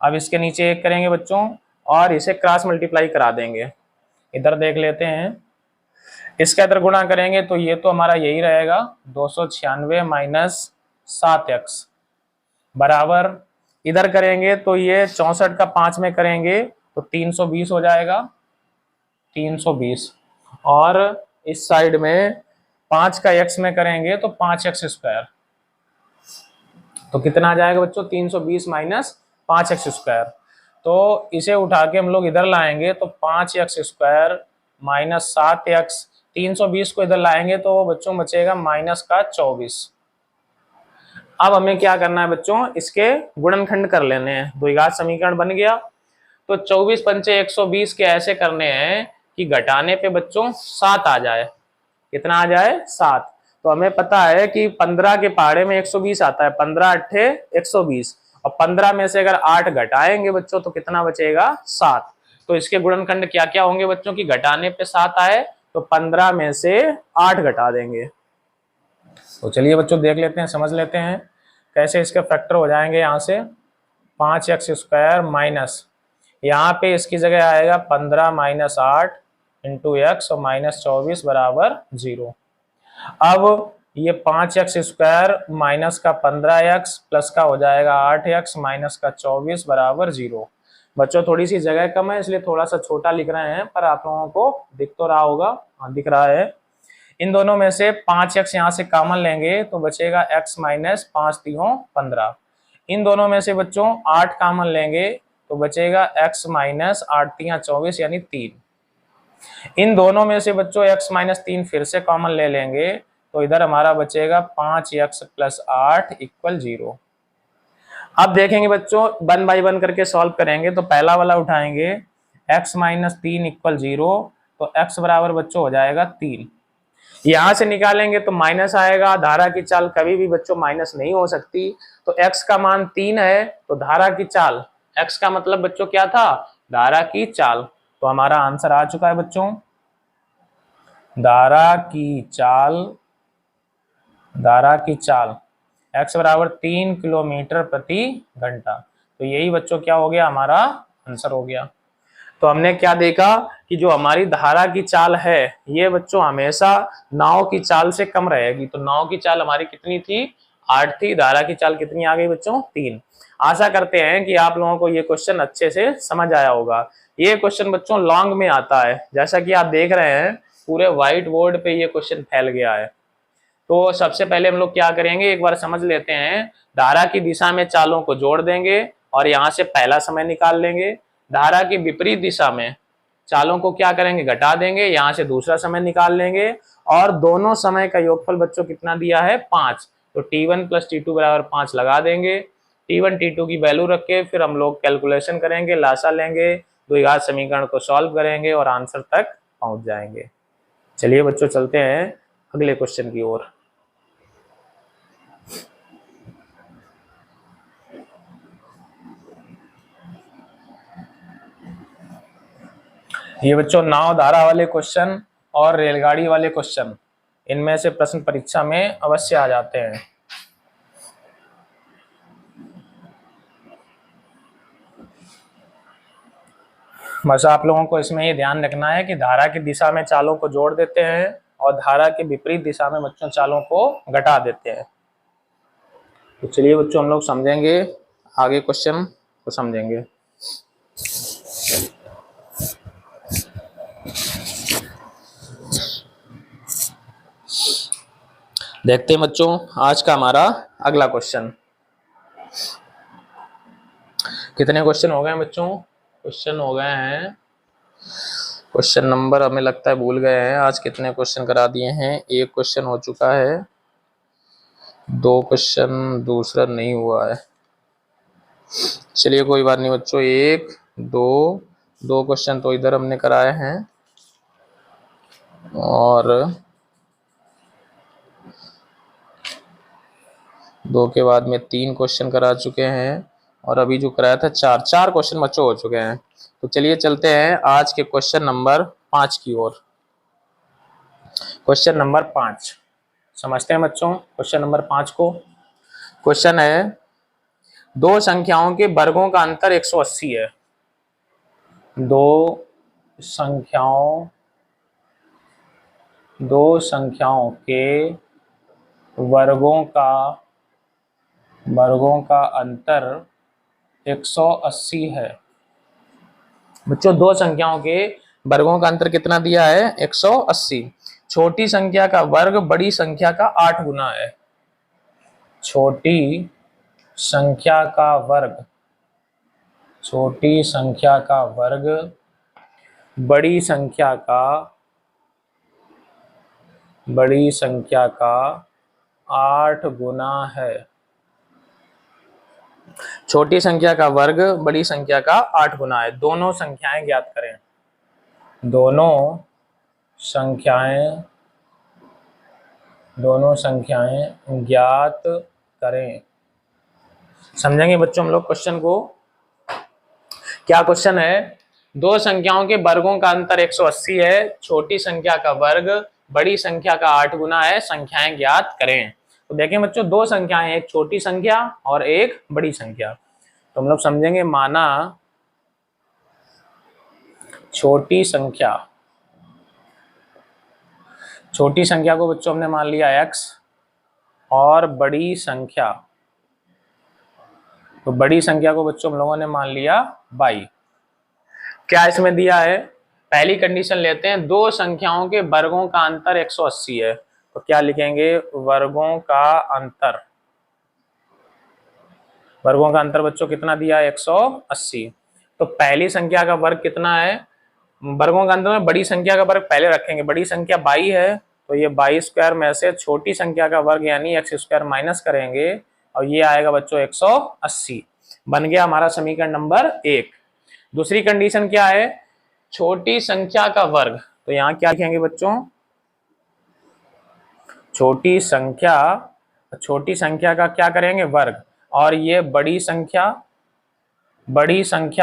अब इसके नीचे 1 करेंगे बच्चों और इसे क्रॉस मल्टीप्लाई करा देंगे। इधर देख लेते हैं, इसका इधर गुणा करेंगे तो ये तो हमारा यही रहेगा 296 - 7x बराबर, इधर करेंगे तो ये 64 का 5 में करेंगे तो 320 हो जाएगा, 320। और इस साइड में 5 का x में करेंगे तो 5x²। तो कितना आ जाएगा बच्चों, 320 - 5x²। तो इसे उठा के हम लोग इधर लाएंगे तो 5x² - 7x, 320 को इधर लाएंगे तो बच्चों बचेगा -24। अब हमें क्या करना है बच्चों, इसके गुणनखंड कर लेने हैं। द्विघात समीकरण बन गया। तो 24 पंचे 120 के ऐसे करने हैं कि घटाने पे बच्चों 7 आ जाए। कितना आ जाए, 7। तो हमें पता है कि 15 के पहाड़े में 120 आता है, 15 8 120, और 15 में से अगर 8 घटाएंगे बच्चों तो कितना बचेगा, 7। तो इसके गुणनखंड क्या क्या होंगे बच्चों की घटाने पे 7 आए, तो 15 में से 8 घटा देंगे। तो चलिए बच्चों देख लेते हैं, समझ लेते हैं कैसे इसके फैक्टर हो जाएंगे। यहाँ से 5x² माइनस, यहाँ पे इसकी जगह आएगा 15 - 8 × x और -24 बराबर 0। अब ये 5x² माइनस का 15x प्लस का हो जाएगा 8x माइनस का 24 बराबर 0। बच्चों थोड़ी सी जगह कम है इसलिए थोड़ा सा छोटा लिख रहे हैं, पर आप लोगों को दिख तो रहा होगा, हाँ दिख रहा है। इन दोनों में से 5x यहाँ से कॉमन लेंगे तो बचेगा x - 5 × 3 = 15। इन दोनों में से बच्चों 8 कॉमन लेंगे तो बचेगा x - 8 × 3 = 24 यानी 3। इन दोनों में से बच्चों x - 3 फिर से कॉमन ले लेंगे तो इधर हमारा बचेगा 5x + 8 = 0। अब देखेंगे बच्चों 1 बाई 1 करके सॉल्व करेंगे। तो पहला वाला उठाएंगे, x - 3 = 0, तो x बराबर बच्चों हो जाएगा 3। यहां से निकालेंगे तो माइनस आएगा। धारा की चाल कभी भी बच्चों माइनस नहीं हो सकती। तो x का मान 3 है, तो धारा की चाल, x का मतलब बच्चों क्या था, धारा की चाल। तो हमारा आंसर आ चुका है बच्चों, धारा की चाल, धारा की चाल x बराबर 3 किलोमीटर प्रति घंटा। तो यही बच्चों क्या हो गया, हमारा आंसर हो गया। तो हमने क्या देखा कि जो हमारी धारा की चाल है ये बच्चों हमेशा नाव की चाल से कम रहेगी। तो नाव की चाल हमारी कितनी थी, 8 थी। धारा की चाल कितनी आ गई बच्चों, 3। आशा करते हैं कि आप लोगों को ये क्वेश्चन अच्छे से समझ आया होगा। ये क्वेश्चन बच्चों लॉन्ग में आता है, जैसा कि आप देख रहे हैं पूरे व्हाइट बोर्ड पे ये क्वेश्चन फैल गया है। तो सबसे पहले हम लोग क्या करेंगे, एक बार समझ लेते हैं। धारा की दिशा में चालों को जोड़ देंगे और यहाँ से पहला समय निकाल लेंगे। धारा की विपरीत दिशा में चालों को क्या करेंगे, घटा देंगे, यहाँ से दूसरा समय निकाल लेंगे। और दोनों समय का योगफल बच्चों कितना दिया है, 5। तो T1 + T2 बराबर 5 लगा देंगे। T1 T2 की वैल्यू रख के फिर हम लोग कैलकुलेशन करेंगे, लासा लेंगे, द्विघात समीकरण को सॉल्व करेंगे और आंसर तक पहुंच जाएंगे। चलिए बच्चों चलते हैं अगले क्वेश्चन की ओर। ये बच्चों नाव धारा वाले क्वेश्चन और रेलगाड़ी वाले क्वेश्चन, इनमें से प्रश्न परीक्षा में अवश्य आ जाते हैं। बस आप लोगों को इसमें ये ध्यान रखना है कि धारा की दिशा में चालों को जोड़ देते हैं और धारा के विपरीत दिशा में बच्चों चालों को घटा देते हैं। तो चलिए बच्चों हम लोग समझेंगे, आगे क्वेश्चन को समझेंगे। देखते हैं बच्चों आज का हमारा अगला क्वेश्चन। कितने क्वेश्चन हो गए हैं बच्चों, क्वेश्चन हो गए हैं, क्वेश्चन नंबर हमें लगता है भूल गए हैं। आज कितने क्वेश्चन करा दिए हैं, एक क्वेश्चन हो चुका है, 2 क्वेश्चन दूसरा नहीं हुआ है। चलिए कोई बात नहीं बच्चों, 1 2 क्वेश्चन तो इधर हमने कराए हैं और 2 के बाद में 3 क्वेश्चन करा चुके हैं और अभी जो कराया था 4 क्वेश्चन बच्चों हो चुके हैं। तो चलिए चलते हैं आज के क्वेश्चन नंबर 5 की ओर। क्वेश्चन नंबर 5 समझते हैं बच्चों, क्वेश्चन नंबर 5 को। क्वेश्चन है, 2 संख्याओं के वर्गों का अंतर 180 है। 2 संख्याओं के वर्गों का अंतर 180 है। बच्चों 2 संख्याओं के वर्गों का अंतर कितना दिया है, 180। छोटी संख्या का वर्ग बड़ी संख्या का 8 गुना है। छोटी संख्या का वर्ग बड़ी संख्या का 8 गुना है। छोटी संख्या का वर्ग बड़ी संख्या का 8 गुना है। दोनों संख्याएं ज्ञात करें। दोनों संख्याएं ज्ञात करें। समझेंगे बच्चों हम लोग क्वेश्चन को। क्या क्वेश्चन है, 2 संख्याओं के वर्गों का अंतर 180 है। छोटी संख्या का वर्ग बड़ी संख्या का 8 गुना है। संख्याएं ज्ञात करें। तो देखें बच्चों 2 संख्याएं, एक छोटी संख्या और एक बड़ी संख्या। तो हम लोग समझेंगे, माना छोटी संख्या को बच्चों हमने मान लिया x और बड़ी संख्या, तो बड़ी संख्या को बच्चों हम लोगों ने मान लिया y। क्या इसमें दिया है, पहली कंडीशन लेते हैं, 2 संख्याओं के वर्गों का अंतर 180 है। तो क्या लिखेंगे, वर्गों का अंतर बच्चों कितना दिया है, 180। तो पहली संख्या का वर्ग कितना है, वर्गों का अंतर में बड़ी संख्या का वर्ग पहले रखेंगे। बड़ी संख्या 22 है, तो ये 22 स्क्वायर में से छोटी संख्या का वर्ग यानी x स्क्वायर माइनस करेंगे और ये आएगा बच्चों 180। बन गया हमारा समीकरण नंबर 1। दूसरी कंडीशन क्या है, छोटी संख्या का वर्ग, तो यहाँ क्या लिखेंगे बच्चों, छोटी संख्या का क्या करेंगे, वर्ग, और ये बड़ी संख्या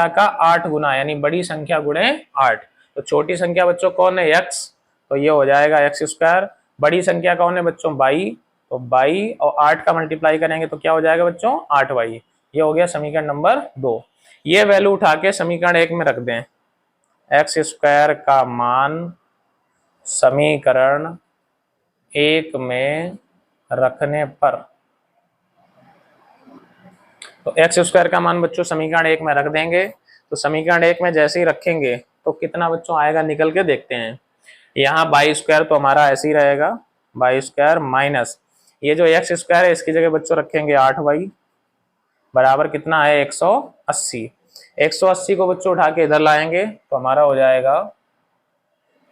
का 8 गुना, यानी बड़ी संख्या गुणे 8। तो छोटी संख्या बच्चों कौन है, x, तो ये हो जाएगा x स्क्वायर। बड़ी संख्या कौन है बच्चों, y, तो y और 8 का मल्टीप्लाई करेंगे तो क्या हो जाएगा बच्चों, 8y। ये हो गया समीकरण नंबर 2। ये वैल्यू उठा के समीकरण 1 में रख दें। x स्क्वायर का मान समीकरण 1 में रखने पर, तो एक्स स्क्वायर का मान बच्चों समीकरण 1 में रख देंगे। तो समीकरण 1 में जैसे ही रखेंगे तो कितना बच्चों आएगा, निकल के देखते हैं। यहाँ बाई स्क्वायर तो हमारा ऐसे ही रहेगा, बाई स्क्वायर माइनस ये जो एक्स स्क्वायर है इसकी जगह बच्चों रखेंगे 8y बराबर कितना है, 180। 180 को बच्चों उठा के इधर लाएंगे तो हमारा हो जाएगा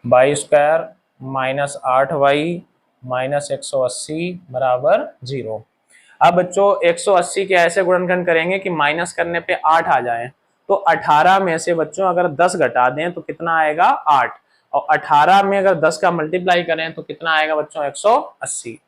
by square minus 8y minus 180 बराबर 0। अब बच्चों 180 के ऐसे गुणनखंड करेंगे कि माइनस करने पे 8 आ जाए। तो 18 में से बच्चों अगर 10 घटा दें तो कितना आएगा, 8, और 18 में अगर 10 का मल्टीप्लाई करें तो कितना आएगा बच्चों, 180।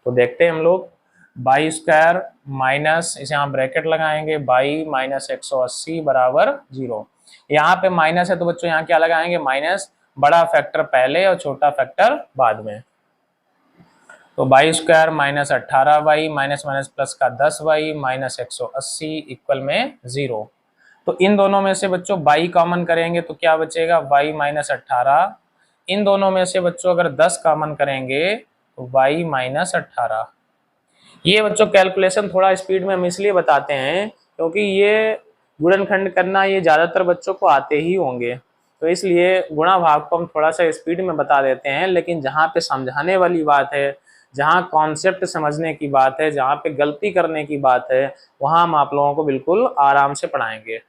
तो देखते हैं हम लोग, बाई स्क्वायर माइनस, इसे यहाँ ब्रैकेट लगाएंगे, बाई माइनस 180 बराबर 0। यहाँ पे माइनस है तो बच्चों यहाँ क्या लगाएंगे, माइनस, बड़ा फैक्टर पहले और छोटा फैक्टर बाद में। तो by square minus 18y minus minus plus का 10y माइनस 180 इक्वल में 0। तो इन दोनों में से बच्चों बाई कॉमन करेंगे तो क्या बचेगा, y माइनस 18। इन दोनों में से बच्चों अगर 10 कॉमन करेंगे तो y माइनस 18। ये बच्चों कैलकुलेशन थोड़ा स्पीड में हम इसलिए बताते हैं क्योंकि ये गुणनखंड करना ये ज्यादातर बच्चों को आते ही होंगे, तो इसलिए गुणा भाग को हम थोड़ा सा स्पीड में बता देते हैं। लेकिन जहाँ पे समझाने वाली बात है, जहाँ कॉन्सेप्ट समझने की बात है, जहाँ पे गलती करने की बात है, वहाँ हम आप लोगों को बिल्कुल आराम से पढ़ाएंगे।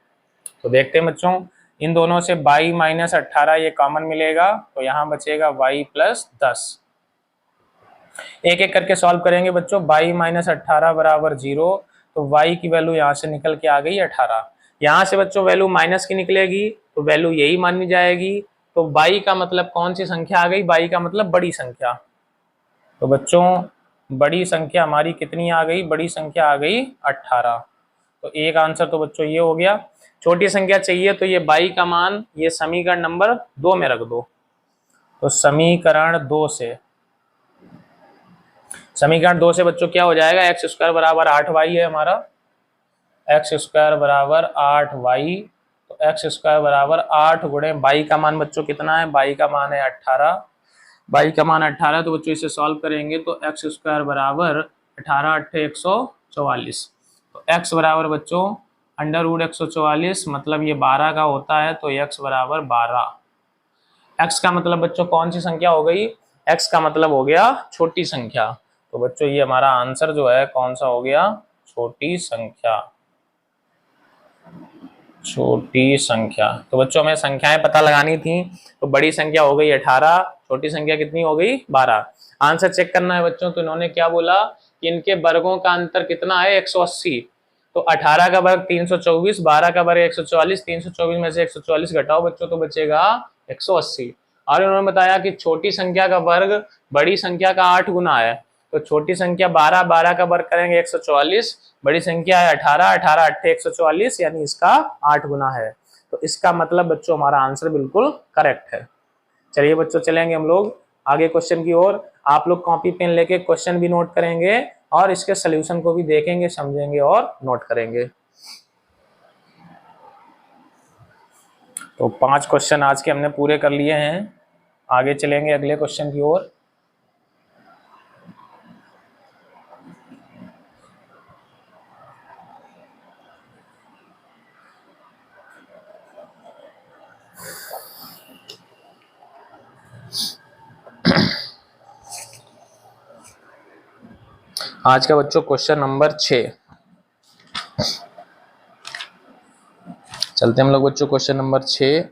तो देखते हैं बच्चों, इन दोनों से y माइनस 18 ये कॉमन मिलेगा तो यहाँ बचेगा y प्लस 10। एक एक करके सॉल्व करेंगे बच्चों। y माइनस 18 बराबर 0, तो y की वैल्यू यहाँ से निकल के आ गई 18। यहाँ से बच्चों वैल्यू माइनस की निकलेगी तो वैल्यू यही मानी जाएगी। तो y का मतलब कौन सी संख्या आ गई, y का मतलब बड़ी संख्या। तो बच्चों बड़ी संख्या हमारी कितनी आ गई, बड़ी संख्या आ गई 18। तो एक आंसर तो बच्चों ये हो गया। छोटी संख्या चाहिए तो ये y का मान ये समीकरण नंबर 2 में रख दो। तो समीकरण 2 से बच्चों क्या हो जाएगा, एक्स स्क्वायर बराबर 8y है हमारा, एक्स स्क्वायर बराबर 8y। तो एक्स स्क्वायर बराबर 8 गुणे y का मान बच्चों कितना है, y का मान है 18। y का मान 18, तो बच्चों इसे सॉल्व करेंगे तो एक्स स्क्वायर बराबर 18 8 144। तो x बराबर बच्चों अंडर रूट 144, मतलब ये 12 का होता है, तो x बराबर 12। x का मतलब बच्चों कौन सी संख्या हो गई, x का मतलब हो गया छोटी संख्या। तो बच्चों ये हमारा आंसर जो है कौन सा हो गया, छोटी संख्या। छोटी संख्या। तो बच्चों हमें संख्याएं पता लगानी थी, तो बड़ी संख्या हो गई 18, छोटी संख्या कितनी हो गई 12। आंसर चेक करना है बच्चों, तो इन्होंने क्या बोला कि इनके वर्गों का अंतर कितना है, 180। तो 18 का वर्ग 324, 12 का वर्ग 144, 324 में से 144 घटाओ बच्चों तो बचेगा 180। और इन्होंने बताया कि छोटी संख्या का वर्ग बड़ी संख्या का 8 गुना है। तो छोटी संख्या 12, 12 का वर्ग करेंगे 144, बड़ी संख्या है 18, 18 8 144, यानी इसका 8 गुना है। तो इसका मतलब बच्चों हमारा आंसर बिल्कुल करेक्ट है। चलिए बच्चों चलेंगे हम लोग आगे क्वेश्चन की ओर। आप लोग कॉपी पेन लेके क्वेश्चन भी नोट करेंगे और इसके सोल्यूशन को भी देखेंगे, समझेंगे और नोट करेंगे। तो 5 क्वेश्चन आज के हमने पूरे कर लिए हैं। आगे चलेंगे अगले क्वेश्चन की ओर। आज का बच्चों क्वेश्चन नंबर 6। चलते हम लोग बच्चों क्वेश्चन नंबर 6।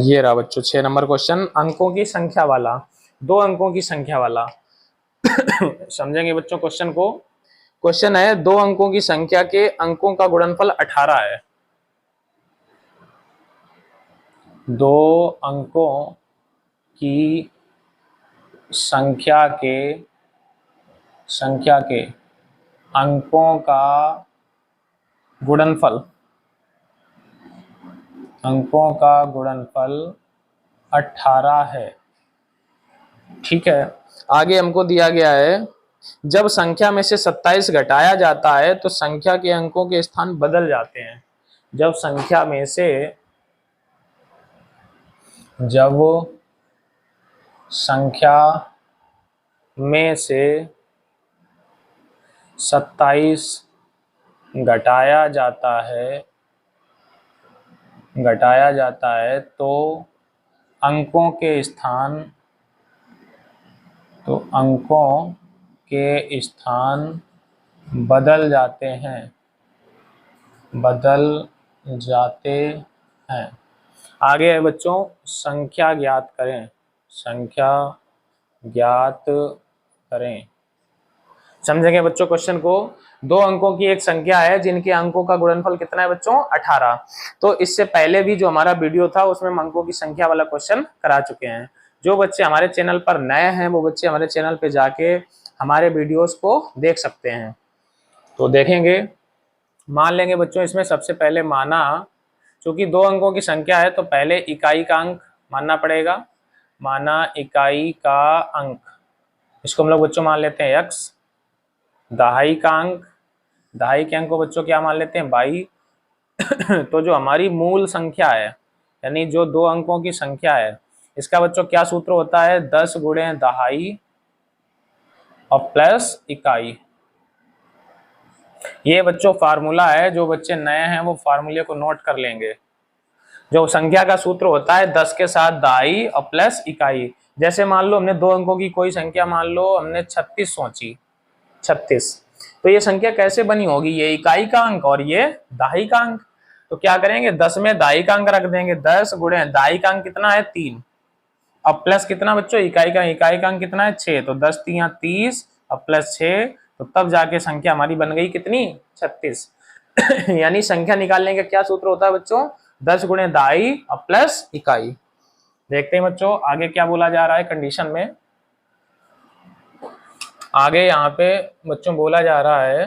ये रहा बच्चों 6 नंबर क्वेश्चन, अंकों की संख्या वाला, 2 अंकों की संख्या वाला। समझेंगे बच्चों क्वेश्चन को। क्वेश्चन है 2 अंकों की संख्या के अंकों का गुणनफल 18 है। 2 अंकों की संख्या के अंकों का गुणनफल 18 है। ठीक है, आगे हमको दिया गया है जब संख्या में से 27 घटाया जाता है तो संख्या के अंकों के स्थान बदल जाते हैं। जब संख्या में से 27 घटाया जाता है तो अंकों के स्थान बदल जाते हैं। आगे है बच्चों, संख्या ज्ञात करें। समझेंगे बच्चों क्वेश्चन को। 2 अंकों की एक संख्या है जिनके अंकों का गुणनफल कितना है बच्चों? 18। तो इससे पहले भी जो हमारा वीडियो था उसमें हम अंकों की संख्या वाला क्वेश्चन करा चुके हैं। जो बच्चे हमारे चैनल पर नए हैं वो बच्चे हमारे चैनल पे जाके हमारे वीडियोस को देख सकते हैं। तो देखेंगे, मान लेंगे बच्चों इसमें सबसे पहले माना, चूंकि 2 अंकों की संख्या है तो पहले इकाई का अंक मानना पड़ेगा। माना इकाई का अंक, इसको हम लोग बच्चों मान लेते हैं x। दहाई का अंक, दहाई के अंक को बच्चों क्या मान लेते हैं? y। तो जो हमारी मूल संख्या है, यानी जो 2 अंकों की संख्या है, इसका बच्चों क्या सूत्र होता है? 10 गुणे दहाई और प्लस इकाई। ये बच्चों फार्मूला है, जो बच्चे नए हैं वो फार्मूले को नोट कर लेंगे। जो संख्या का सूत्र होता है 10 के साथ दहाई और प्लस इकाई। जैसे मान लो हमने 2 अंकों की कोई संख्या मान लो हमने 36 सोची, 36, तो ये संख्या कैसे बनी होगी? ये इकाई का अंक और ये दहाई का अंक। तो क्या करेंगे? 10 में दहाई का अंक रख देंगे, 10 गुणे दहाई का अंक कितना है? 3, अब प्लस कितना बच्चों? इकाई का अंक कितना है? 6। तो 10 3 30 और प्लस 6, तो तब जाके संख्या हमारी बन गई कितनी? 36। यानी संख्या निकालने का क्या सूत्र होता है बच्चों? 10 गुणे दहाई और प्लस इकाई। देखते हैं बच्चों आगे क्या बोला जा रहा है कंडीशन में। आगे यहाँ पे बच्चों बोला जा रहा है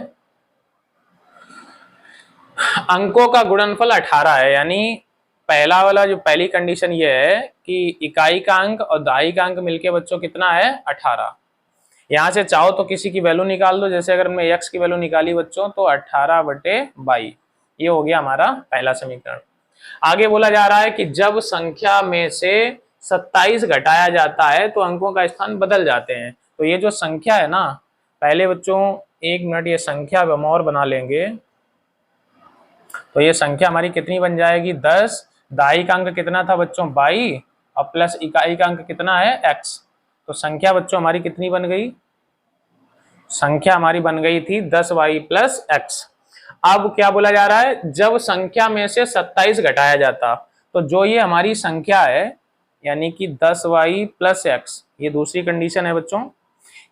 अंकों का गुणनफल 18 है। यानी पहला वाला जो पहली कंडीशन ये है कि इकाई का अंक और दहाई का अंक मिलके बच्चों कितना है? 18। यहाँ से चाहो तो किसी की वैल्यू निकाल दो। जैसे अगर हमने x की वैल्यू निकाली बच्चों तो 18/22, ये हो गया हमारा पहला समीकरण। आगे बोला जा रहा है कि जब संख्या में से 27 घटाया जाता है तो अंकों का स्थान बदल जाते हैं। तो ये जो संख्या है ना, पहले बच्चों 1 मिनट ये संख्या हम और बना लेंगे। तो ये संख्या हमारी कितनी बन जाएगी? 10, दहाई का अंक कितना था बच्चों? 22 और प्लस इकाई का अंक कितना है? x। तो संख्या बच्चों हमारी कितनी बन गई? संख्या हमारी बन गई थी 10y प्लस x। अब क्या बोला जा रहा है? जब संख्या में से 27 घटाया जाता, तो जो ये हमारी संख्या है यानी कि 10y प्लस x, ये दूसरी कंडीशन है बच्चों।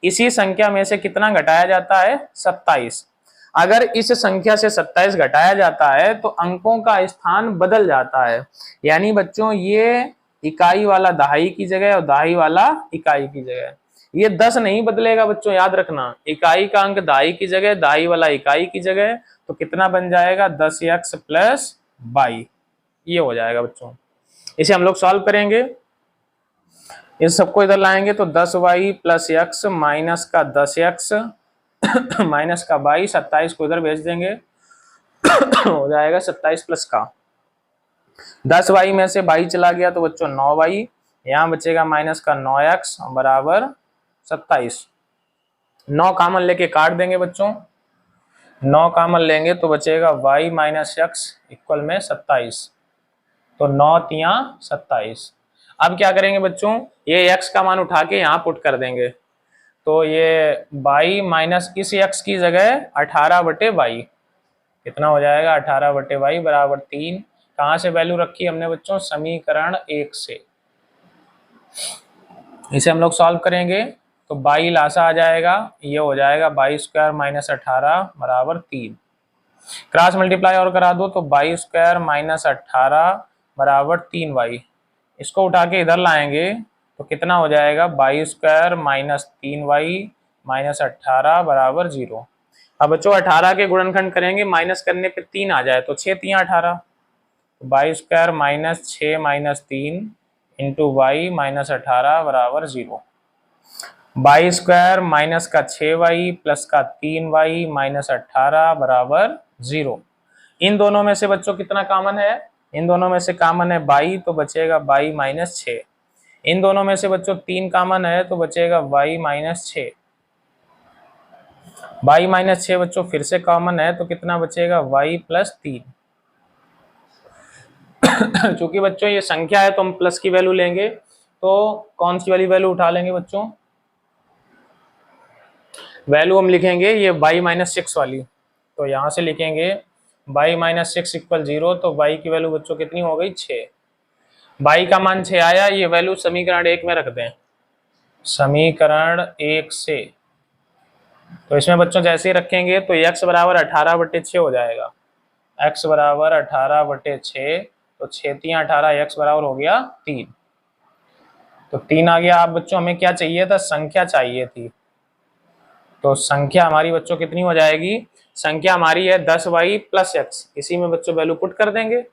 इसी संख्या में से कितना घटाया जाता है? 27। अगर इस संख्या से 27 घटाया जाता है तो अंकों का स्थान बदल जाता है। यानी बच्चों ये इकाई वाला दहाई की जगह और दहाई वाला इकाई की जगह, ये 10 नहीं बदलेगा बच्चों, याद रखना। इकाई का अंक दहाई की जगह, दहाई वाला इकाई की जगह, तो कितना बन जाएगा? 10x प्लस 22, ये हो जाएगा बच्चों। इसे हम लोग सॉल्व करेंगे, इस सबको इधर लाएंगे तो 10y प्लस x माइनस का 10x माइनस का 22, 27 को इधर भेज देंगे हो जाएगा 27 प्लस का 10y में से 22 चला गया तो बच्चों 9y, यहाँ बचेगा माइनस का 9x बराबर 27। 9 कॉमन लेके काट देंगे बच्चों, 9 कॉमन लेंगे तो बचेगा y माइनस x इक्वल में 27। तो 9 तिया 27। अब क्या करेंगे बच्चों? ये x का मान उठा के यहाँ पुट कर देंगे। तो ये 22 माइनस इस x की जगह 18/22, कितना हो जाएगा? 18/22 बराबर 3। कहाँ से वैल्यू रखी हमने बच्चों? समीकरण 1 से। इसे हम लोग सॉल्व करेंगे तो 22 लासा आ जाएगा, ये हो जाएगा 22 स्क्वायर माइनस 18 बराबर 3। क्रॉस मल्टीप्लाई और करा दो तो 22 स्क्वायर माइनस 18 बराबर 3y। इसको उठा के इधर लाएंगे तो कितना हो जाएगा, 22 स्क्वायर माइनस 3y माइनस 18 बराबर 0। अब बच्चों 18 के गुणनखंड करेंगे, माइनस करने पे 3 आ जाए तो 6 3 18, 22 square minus 6 minus 3 into y minus 18 बराबर 0। 22 स्क्वायर माइनस का 6y प्लस का 3y माइनस 18 बराबर 0। इन दोनों में से बच्चों कितना कॉमन है, इन दोनों में से कॉमन है 22, तो बचेगा 22 माइनस 6। इन दोनों में से बच्चों 3 कॉमन है तो बचेगा y माइनस 6। y माइनस 6 बच्चों फिर से कॉमन है तो कितना बचेगा, y प्लस 3। चूंकि बच्चों ये संख्या है तो हम प्लस की वैल्यू लेंगे, तो कौन सी वाली वैल्यू उठा लेंगे बच्चों, वैल्यू हम लिखेंगे ये y माइनस 6 वाली। तो यहां से लिखेंगे y माइनस 6 इक्वल 0, तो y की वैल्यू बच्चों कितनी हो गई, 6। y का मान 6 आया, ये वैल्यू समीकरण 1 में रख दें, समीकरण 1 से। तो इसमें बच्चों जैसे ही रखेंगे तो x बराबर 18/6 हो जाएगा, x बराबर 18/6, तो 6 3 18, x बराबर हो गया 3। तो 3 आ गया। आप बच्चों हमें क्या चाहिए था, संख्या चाहिए थी, तो संख्या हमारी बच्चों कितनी हो जाएगी, संख्या हमारी है 10y प्लस एक्स, इसी में बच्चों वैल्यू पुट कर देंगे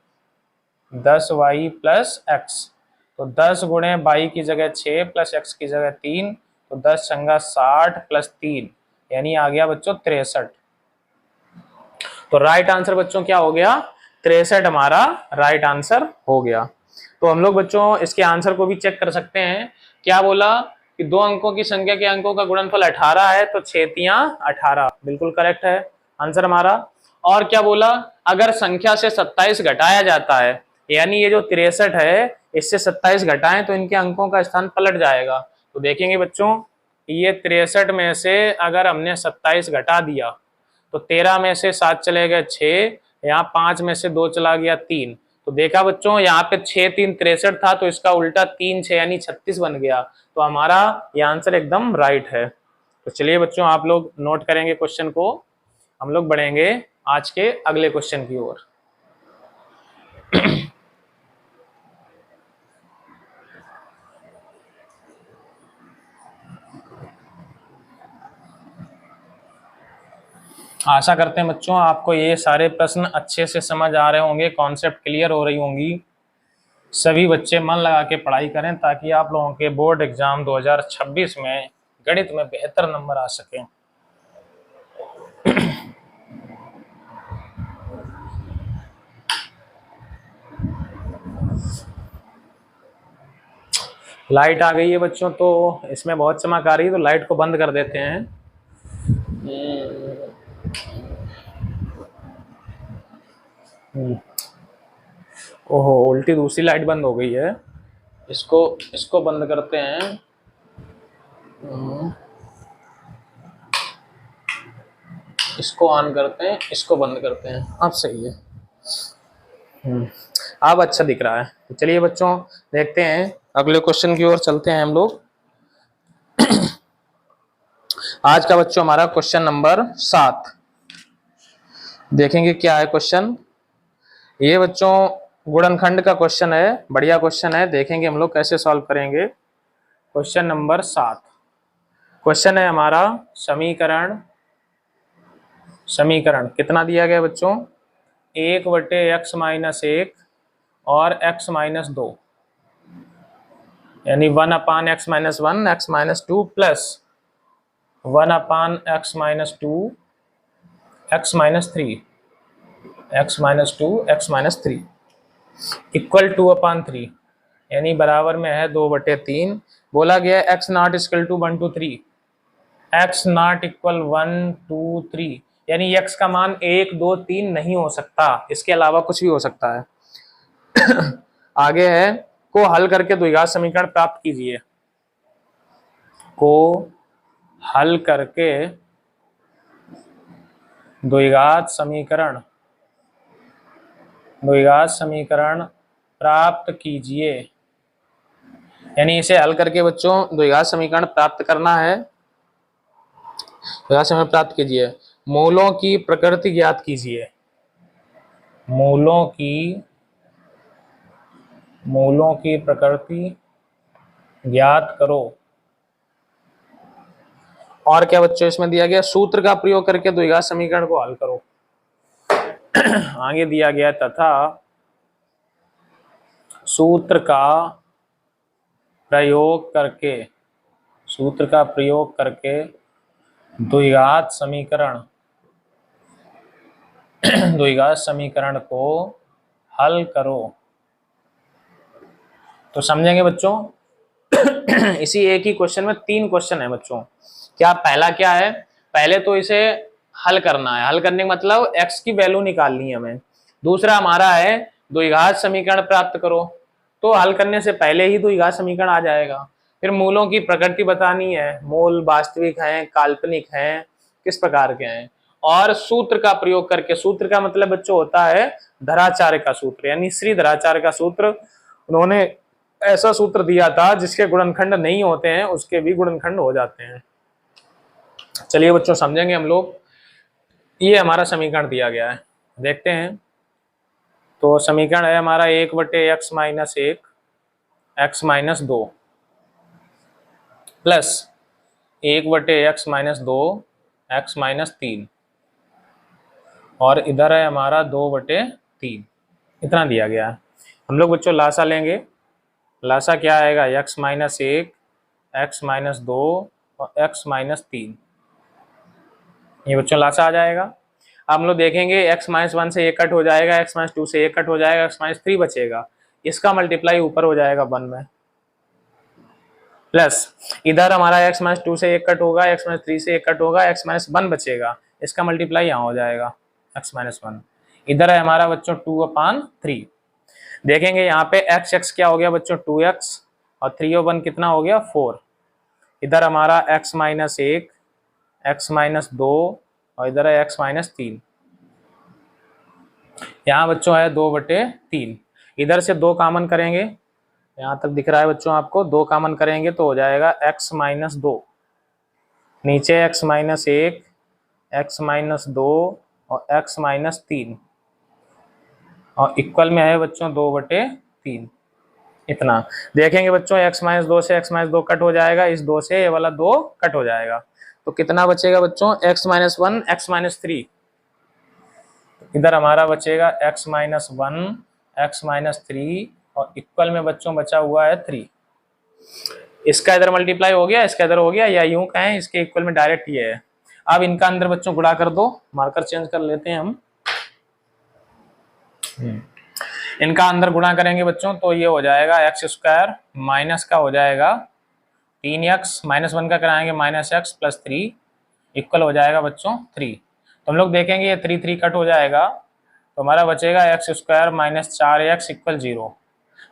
10y प्लस एक्स। तो 10 गुणे y की जगह 6 प्लस x की जगह 3, तो 10 छंगा 60 प्लस 3 यानी आ गया बच्चों 63। तो राइट आंसर बच्चों क्या हो गया, 63 हमारा राइट आंसर हो गया। तो हम लोग बच्चों इसके आंसर को भी चेक कर सकते हैं। क्या बोला कि 2 अंकों की संख्या के अंकों का गुणनफल 18 है, तो 6 तियां 18 बिल्कुल करेक्ट है आंसर हमारा। और क्या बोला, अगर संख्या से 27 घटाया जाता है, यानी ये जो 63 है इससे 27 घटाएं तो इनके अंकों का स्थान पलट जाएगा। तो देखेंगे बच्चों ये 63 में से अगर हमने 27 घटा दिया तो 13 में से 7 चले गए 6, यहाँ 5 में से 2 चला गया 3, तो देखा बच्चों यहाँ पे 6 3 63 था, तो इसका उल्टा 3 6 यानी 36 बन गया। तो हमारा ये आंसर एकदम राइट है। तो चलिए बच्चों आप लोग नोट करेंगे क्वेश्चन को, हम लोग बढ़ेंगे आज के अगले क्वेश्चन की ओर। आशा करते हैं बच्चों आपको ये सारे प्रश्न अच्छे से समझ आ रहे होंगे, कॉन्सेप्ट क्लियर हो रही होंगी। सभी बच्चे मन लगा के पढ़ाई करें ताकि आप लोगों के बोर्ड एग्जाम 2026 में गणित में बेहतर नंबर आ सकें। लाइट आ गई है बच्चों, तो इसमें बहुत चमक आ रही है, तो लाइट को बंद कर देते हैं। ओहो उल्टी दूसरी लाइट बंद हो गई है, इसको बंद करते हैं। इसको ऑन करते हैं, इसको बंद करते हैं, अब सही है। अब अच्छा दिख रहा है। तो चलिए बच्चों देखते हैं अगले क्वेश्चन की ओर चलते हैं हम लोग। आज का बच्चों हमारा क्वेश्चन नंबर 7 देखेंगे क्या है क्वेश्चन। ये बच्चों गुणनखंड का क्वेश्चन है, बढ़िया क्वेश्चन है, देखेंगे हम लोग कैसे सॉल्व करेंगे। क्वेश्चन नंबर 7 क्वेश्चन है हमारा समीकरण कितना दिया गया बच्चों, 1/x माइनस 1 और x माइनस 2 यानी 1/x minus 1 x minus 2 plus 1/x minus 2 x minus 3 x minus 2 x minus 3 equal 2/3 यानी बराबर में है 2/3। बोला गया x not equal to 1 2 3, x not equal 1 2 3 यानी x का मान 1 2 3 नहीं हो सकता, इसके अलावा कुछ भी हो सकता है। आगे है को हल करके द्विघात समीकरण प्राप्त कीजिए, को हल करके द्विघात समीकरण प्राप्त कीजिए। यानी इसे हल करके बच्चों द्विघात समीकरण प्राप्त करना है। द्विघात समीकरण प्राप्त कीजिए। मूलों की प्रकृति ज्ञात कीजिए। मूलों की प्रकृति ज्ञात करो। और क्या बच्चों इसमें दिया गया, सूत्र का प्रयोग करके द्विघात समीकरण को हल करो। आगे दिया गया तथा सूत्र का प्रयोग करके द्विघात समीकरण को हल करो। तो समझेंगे बच्चों इसी एक ही क्वेश्चन में 3 क्वेश्चन है बच्चों। क्या पहला क्या है, पहले तो इसे हल करना है, हल करने का मतलब x की वैल्यू निकालनी है हमें। दूसरा हमारा है द्विघात समीकरण प्राप्त करो, तो हल करने से पहले ही द्विघात समीकरण आ जाएगा। फिर मूलों की प्रकृति बतानी है, मूल वास्तविक हैं, काल्पनिक हैं, किस प्रकार के हैं। और सूत्र का प्रयोग करके, सूत्र का मतलब बच्चों होता है धराचार्य का सूत्र, यानी श्री धराचार्य का सूत्र। उन्होंने ऐसा सूत्र दिया था जिसके गुणनखंड नहीं होते हैं उसके भी गुणनखंड हो जाते हैं। चलिए बच्चों समझेंगे हम लोग। ये हमारा समीकरण दिया गया है, देखते हैं। तो समीकरण है हमारा 1/x - 1 x - 2 plus 1/x - 2 x - 3 और इधर है हमारा 2/3। इतना दिया गया है। हम लोग बच्चों लासा लेंगे। लासा क्या आएगा, x - 1 x - 2 और x - 3। ये बच्चों लासा आ जाएगा। अब हम लोग देखेंगे x - 1 से 1 कट हो जाएगा, x - 2 से 1 कट हो जाएगा, x - 3 बचेगा। इसका मल्टीप्लाई ऊपर हो जाएगा 1 में, प्लस इधर हमारा x - 2 से 1 कट होगा, x - 3 से 1 कट होगा, x - 1 बचेगा। इसका मल्टीप्लाई यहाँ हो जाएगा x - 1। इधर है हमारा बच्चों 2/3। देखेंगे यहाँ पे x क्या हो गया बच्चों 2x और 3/1 कितना हो गया 4। इधर हमारा x - 1 x - 2 और इधर है x - 3। यहाँ बच्चों है 2/3। इधर से 2 कॉमन करेंगे, यहाँ तक दिख रहा है बच्चों आपको। 2 कॉमन करेंगे तो हो जाएगा x - 2, नीचे x - 1 x - 2 और x - 3 और इक्वल में है बच्चों 2/3। इतना देखेंगे बच्चों, x - 2 से x - 2 कट हो जाएगा, इस 2 से ये वाला 2 कट हो जाएगा। तो कितना बचेगा बच्चों x - 1 x - 3। इधर हमारा बचेगा x - 1 x - 3 और इक्वल में बच्चों बचा हुआ है 3। इसका इधर मल्टीप्लाई हो गया, इसका इधर हो गया, या यूं कहें इसके इक्वल में डायरेक्ट ये है। अब इनका अंदर बच्चों गुणा कर दो, मार्कर चेंज कर लेते हैं हम। इनका अंदर गुणा करेंगे बच्चों तो ये हो जाएगा x² माइनस का हो जाएगा 3x -1 का कराएंगे -x + 3 इक्वल हो जाएगा बच्चों 3। तो हम लोग देखेंगे ये 3 कट हो जाएगा तो हमारा बचेगा x² - 4x = 0।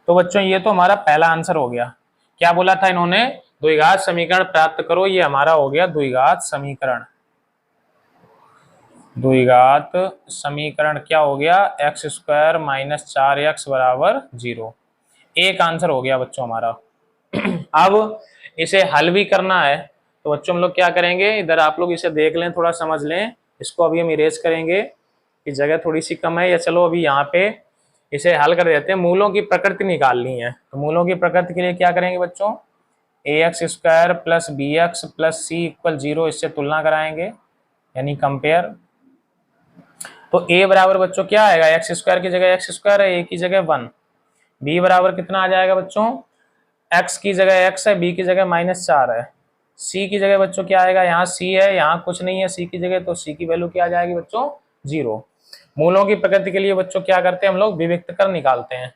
तो बच्चों ये तो हमारा पहला आंसर हो गया। क्या बोला था इन्होंने, द्विघात समीकरण प्राप्त करो। ये हमारा हो गया द्विघात समीकरण। द्विघात समीकरण क्या हो गया, x² - 4x = 0। एक आंसर हो गया बच्चों हमारा। अब इसे हल भी करना है तो बच्चों हम लोग क्या करेंगे, इधर आप लोग इसे देख लें, थोड़ा समझ लें। इसको अभी हम इरेज करेंगे कि जगह थोड़ी सी कम है, या चलो अभी यहाँ पे इसे हल कर देते हैं। मूलों की प्रकृति निकालनी है तो मूलों की प्रकृति के लिए क्या करेंगे बच्चों, ax² + bx + c = 0। इससे तुलना कराएंगे यानी कंपेयर। तो a बराबर बच्चों क्या आएगा, x² की जगह x² है, a की जगह 1। b बराबर कितना आ जाएगा बच्चों, x की जगह x है, b की जगह -4 है। c की जगह बच्चों क्या आएगा, यहाँ c है, यहाँ कुछ नहीं है c की जगह, तो c की वैल्यू क्या आ जाएगी बच्चों 0। मूलों की प्रकृति के लिए बच्चों क्या करते हैं हम लोग, विविक्त कर निकालते हैं।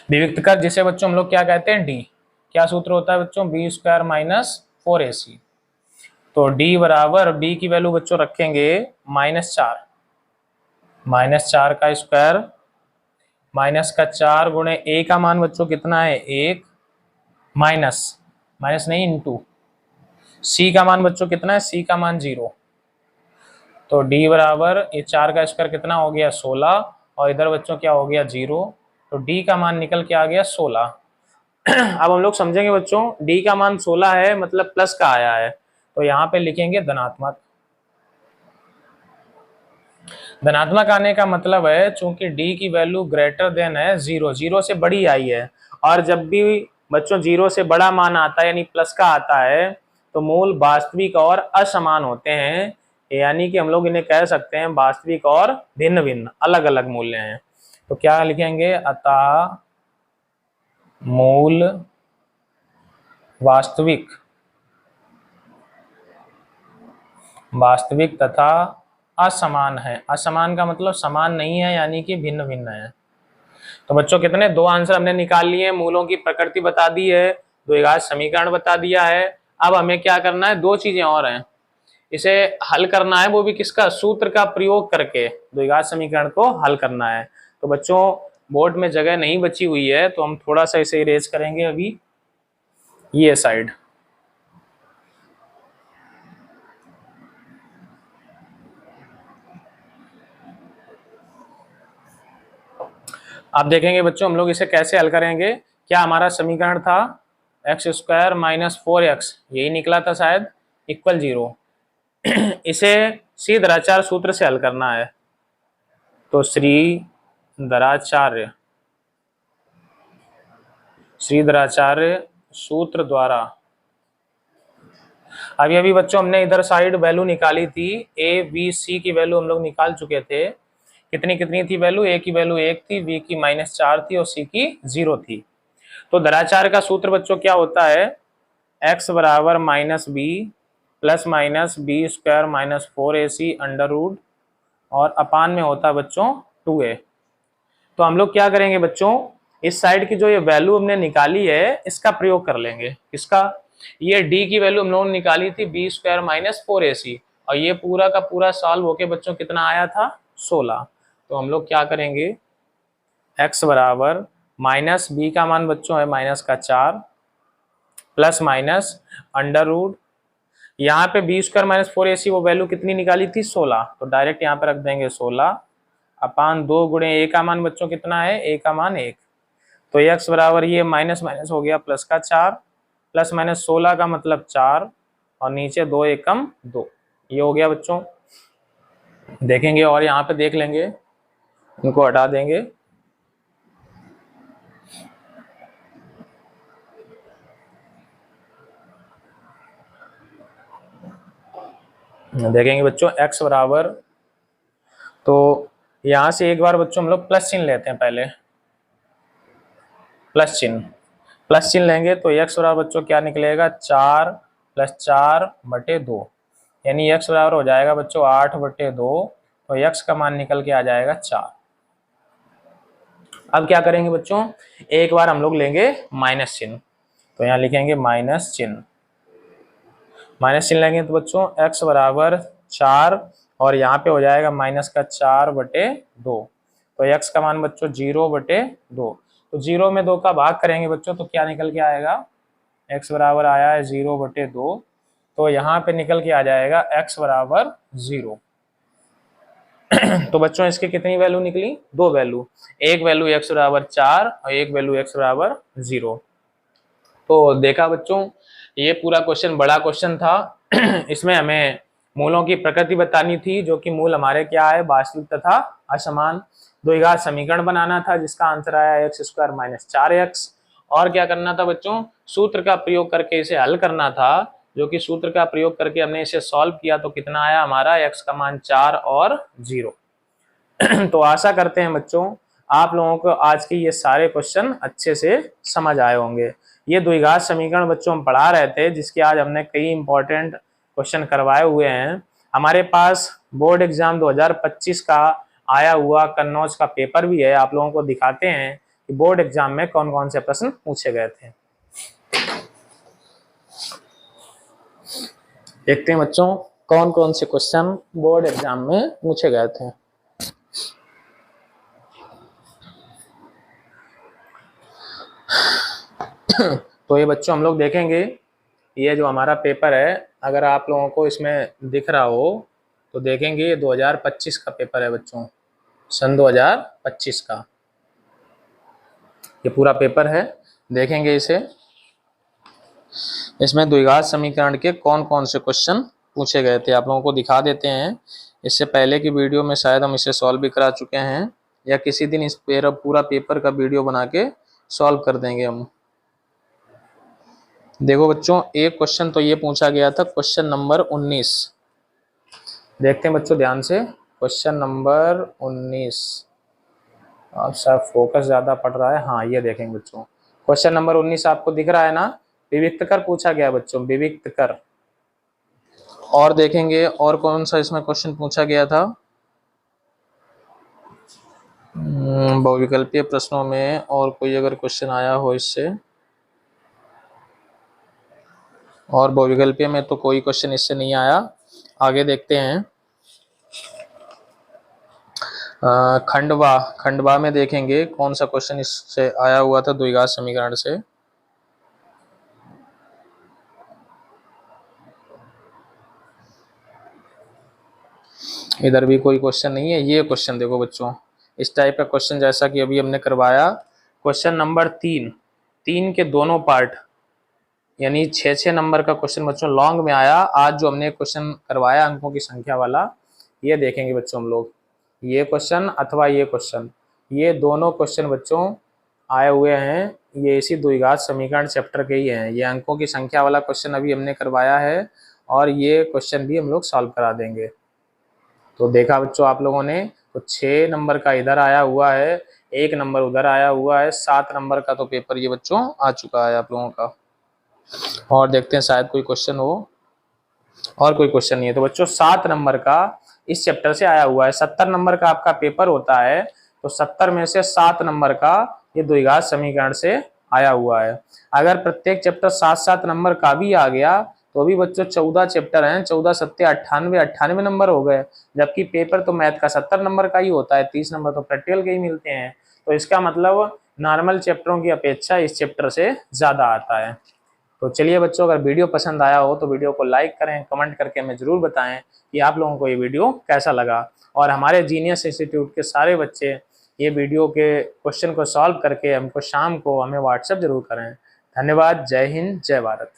विविक्त कर जिसे बच्चों हम लोग क्या कहते हैं, d। क्या सूत्र होता है बच्चों, b² - 4ac। तो d बराबर b की वैल्यू बच्चों रखेंगे -4, -4 का स्क्वायर माइनस का 4 गुणे a का मान बच्चों कितना है 1 माइनस नहीं इंटू c का मान बच्चों कितना है, c का मान 0। तो d बराबर ये 4 का स्क्वायर कितना हो गया 16 और इधर बच्चों क्या हो गया 0, तो d का मान निकल के आ गया 16। अब हम लोग समझेंगे बच्चों, d का मान 16 है मतलब प्लस का आया है, तो यहाँ पे लिखेंगे धनात्मक। धनात्मक आने का मतलब है चूंकि d की वैल्यू ग्रेटर देन है 0, 0 से बड़ी आई है, और जब भी बच्चों 0 से बड़ा मान आता है यानी प्लस का आता है तो मूल वास्तविक और असमान होते हैं, यानी कि हम लोग इन्हें कह सकते हैं वास्तविक और भिन्न भिन्न अलग अलग मूल्य हैं। तो क्या लिखेंगे, अतः मूल वास्तविक तथा असमान है। असमान का मतलब समान नहीं है यानी कि भिन्न भिन्न है। तो बच्चों कितने, 2 आंसर हमने निकाल लिए, मूलों की प्रकृति बता दी है, द्विघात समीकरण बता दिया है। अब हमें क्या करना है, 2 चीजें और हैं, इसे हल करना है, वो भी किसका, सूत्र का प्रयोग करके द्विघात समीकरण को हल करना है। तो बच्चों बोर्ड में जगह नहीं बची हुई है तो हम थोड़ा सा इसे इरेज करेंगे अभी ये साइड। आप देखेंगे बच्चों हम लोग इसे कैसे हल करेंगे। क्या हमारा समीकरण था x² - 4x, यही निकला था शायद, इक्वल 0। इसे श्रीधराचार्य सूत्र से हल करना है। तो श्रीधराचार्य सूत्र द्वारा, अभी बच्चों हमने इधर साइड वैल्यू निकाली थी, a b c की वैल्यू हम लोग निकाल चुके थे। कितनी कितनी थी वैल्यू, a की वैल्यू 1 थी, b की -4 थी और c की 0 थी। तो धराचार्य का सूत्र बच्चों क्या होता है, x बराबर -b plus minus b² - 4ac under root और अपान में होता है बच्चों 2a। तो हम लोग क्या करेंगे बच्चों, इस साइड की जो ये वैल्यू हमने निकाली है इसका प्रयोग कर लेंगे। इसका, ये d की वैल्यू हम लोगों ने निकाली थी b² - 4ac, और ये पूरा का पूरा सॉल्व होके बच्चों कितना आया था 16। तो हम लोग क्या करेंगे, x बराबर माइनस b का मान बच्चों है -4 प्लस माइनस अंडर रूट, यहाँ पे b² - 4ac वो वैल्यू कितनी निकाली थी 16, तो डायरेक्ट यहाँ पे रख देंगे 16 अपान 2 गुणे a का मान बच्चों कितना है, a का मान 1। तो x बराबर ये माइनस माइनस हो गया प्लस का 4 प्लस माइनस 16 का मतलब 4 और नीचे 2 एकम 2, ये हो गया बच्चों। देखेंगे और यहाँ पे देख लेंगे, इनको हटा देंगे। देखेंगे बच्चों x बराबर, तो यहाँ से एक बार बच्चों हम लोग प्लस चिन्ह लेते हैं, पहले प्लस चिन्ह लेंगे तो x बराबर बच्चों क्या निकलेगा, 4 + 4/2, यानी x बराबर हो जाएगा बच्चों 8/2, तो x का मान निकल के आ जाएगा 4। अब क्या करेंगे बच्चों, एक बार हम लोग लेंगे माइनस चिन्ह, तो यहाँ लिखेंगे माइनस चिन्ह लेंगे तो बच्चों x बराबर 4 और यहाँ पे हो जाएगा माइनस का 4/2, तो x का मान बच्चों 0/2, तो 0 में 2 का भाग करेंगे बच्चों तो क्या निकल के आएगा, x बराबर आया है 0/2, तो यहाँ पे निकल के आ जाएगा x बराबर 0। तो बच्चों इसकी कितनी वैल्यू निकली, 2 वैल्यू, एक वैल्यू x बराबर 4 और एक वैल्यू x बराबर 0। तो देखा बच्चों, ये पूरा क्वेश्चन बड़ा क्वेश्चन था। इसमें हमें मूलों की प्रकृति बतानी थी, जो कि मूल हमारे क्या है, वास्तविक तथा असमान। द्विघात समीकरण बनाना था जिसका आंसर आया x² - 4x, और क्या करना था बच्चों, सूत्र का प्रयोग करके इसे हल करना था, जो कि सूत्र का प्रयोग करके हमने इसे सॉल्व किया तो कितना आया हमारा, x का मान 4 और 0। तो आशा करते हैं बच्चों आप लोगों को आज के ये सारे क्वेश्चन अच्छे से समझ आए होंगे। ये द्विघात समीकरण बच्चों हम पढ़ा रहे थे, जिसके आज हमने कई इंपॉर्टेंट क्वेश्चन करवाए हुए हैं। हमारे पास बोर्ड एग्जाम 2025 का आया हुआ कन्नौज का पेपर भी है, आप लोगों को दिखाते हैं कि बोर्ड एग्जाम में कौन कौन से प्रश्न पूछे गए थे। देखते हैं बच्चों कौन कौन से क्वेश्चन बोर्ड एग्जाम में पूछे गए थे। तो ये बच्चों हम लोग देखेंगे, ये जो हमारा पेपर है, अगर आप लोगों को इसमें दिख रहा हो तो देखेंगे ये 2025 का पेपर है बच्चों। सन 2025 का ये पूरा पेपर है, देखेंगे इसे। इसमें द्विघात समीकरण के कौन कौन से क्वेश्चन पूछे गए थे आप लोगों को दिखा देते हैं। इससे पहले की वीडियो में शायद हम इसे सॉल्व भी करा चुके हैं, या किसी दिन इस पूरा पेपर का वीडियो बना के सॉल्व कर देंगे हम। देखो बच्चों, एक क्वेश्चन तो ये पूछा गया था, क्वेश्चन नंबर 19। देखते हैं बच्चों ध्यान से, क्वेश्चन नंबर 19। आप सब फोकस ज्यादा पड़ रहा है। हाँ, ये देखेंगे बच्चों, क्वेश्चन नंबर 19 आपको दिख रहा है ना। विविक्त कर पूछा गया बच्चों, विविक्त कर। और देखेंगे और कौन सा इसमें क्वेश्चन पूछा गया था। बहुविकल्पीय प्रश्नों में और कोई अगर क्वेश्चन आया हो इससे, और बहुविकल्पीय में तो कोई क्वेश्चन इससे नहीं आया। आगे देखते हैं। खंडवा में देखेंगे कौन सा क्वेश्चन इससे आया हुआ था द्विघात समीकरण से। इधर भी कोई क्वेश्चन नहीं है। ये क्वेश्चन देखो बच्चों, इस टाइप का क्वेश्चन जैसा कि अभी हमने करवाया। क्वेश्चन नंबर 3 के दोनों पार्ट, यानी 6 नंबर का क्वेश्चन बच्चों लॉन्ग में आया। आज जो हमने क्वेश्चन करवाया अंकों की संख्या वाला, ये देखेंगे बच्चों हम लोग। ये क्वेश्चन अथवा ये क्वेश्चन, ये दोनों क्वेश्चन बच्चों आए हुए हैं, ये इसी द्विघात समीकरण चैप्टर के ही हैं। ये अंकों की संख्या वाला क्वेश्चन अभी हमने करवाया है, और ये क्वेश्चन भी हम लोग सॉल्व करा देंगे। तो देखा बच्चों आप लोगों ने, तो 6 नंबर का इधर आया हुआ है, 1 नंबर उधर आया हुआ है, 7 नंबर का तो पेपर ये बच्चों आ चुका है आप लोगों का। और देखते हैं शायद कोई क्वेश्चन हो। और कोई क्वेश्चन नहीं है। तो बच्चों 7 नंबर का इस चैप्टर से आया हुआ है। 70 नंबर का आपका पेपर होता है, तो 70 में से 7 नंबर का ये द्विघात समीकरण से आया हुआ है। अगर प्रत्येक चैप्टर 7-7 नंबर का भी आ गया तो भी बच्चों 14 चैप्टर हैं, 14 सत्ते 98 नंबर हो गए। जबकि पेपर तो मैथ का 70 नंबर का ही होता है, 30 नंबर तो प्रैक्टिकल के ही मिलते हैं। तो इसका मतलब नॉर्मल चैप्टरों की अपेक्षा इस चैप्टर से ज्यादा आता है। तो चलिए बच्चों, अगर वीडियो पसंद आया हो तो वीडियो को लाइक करें, कमेंट करके हमें जरूर बताएं कि आप लोगों को ये वीडियो कैसा लगा। और हमारे जीनियस इंस्टीट्यूट के सारे बच्चे ये वीडियो के क्वेश्चन को सॉल्व करके हमको शाम को हमें व्हाट्सएप जरूर करें। धन्यवाद। जय हिंद, जय भारत।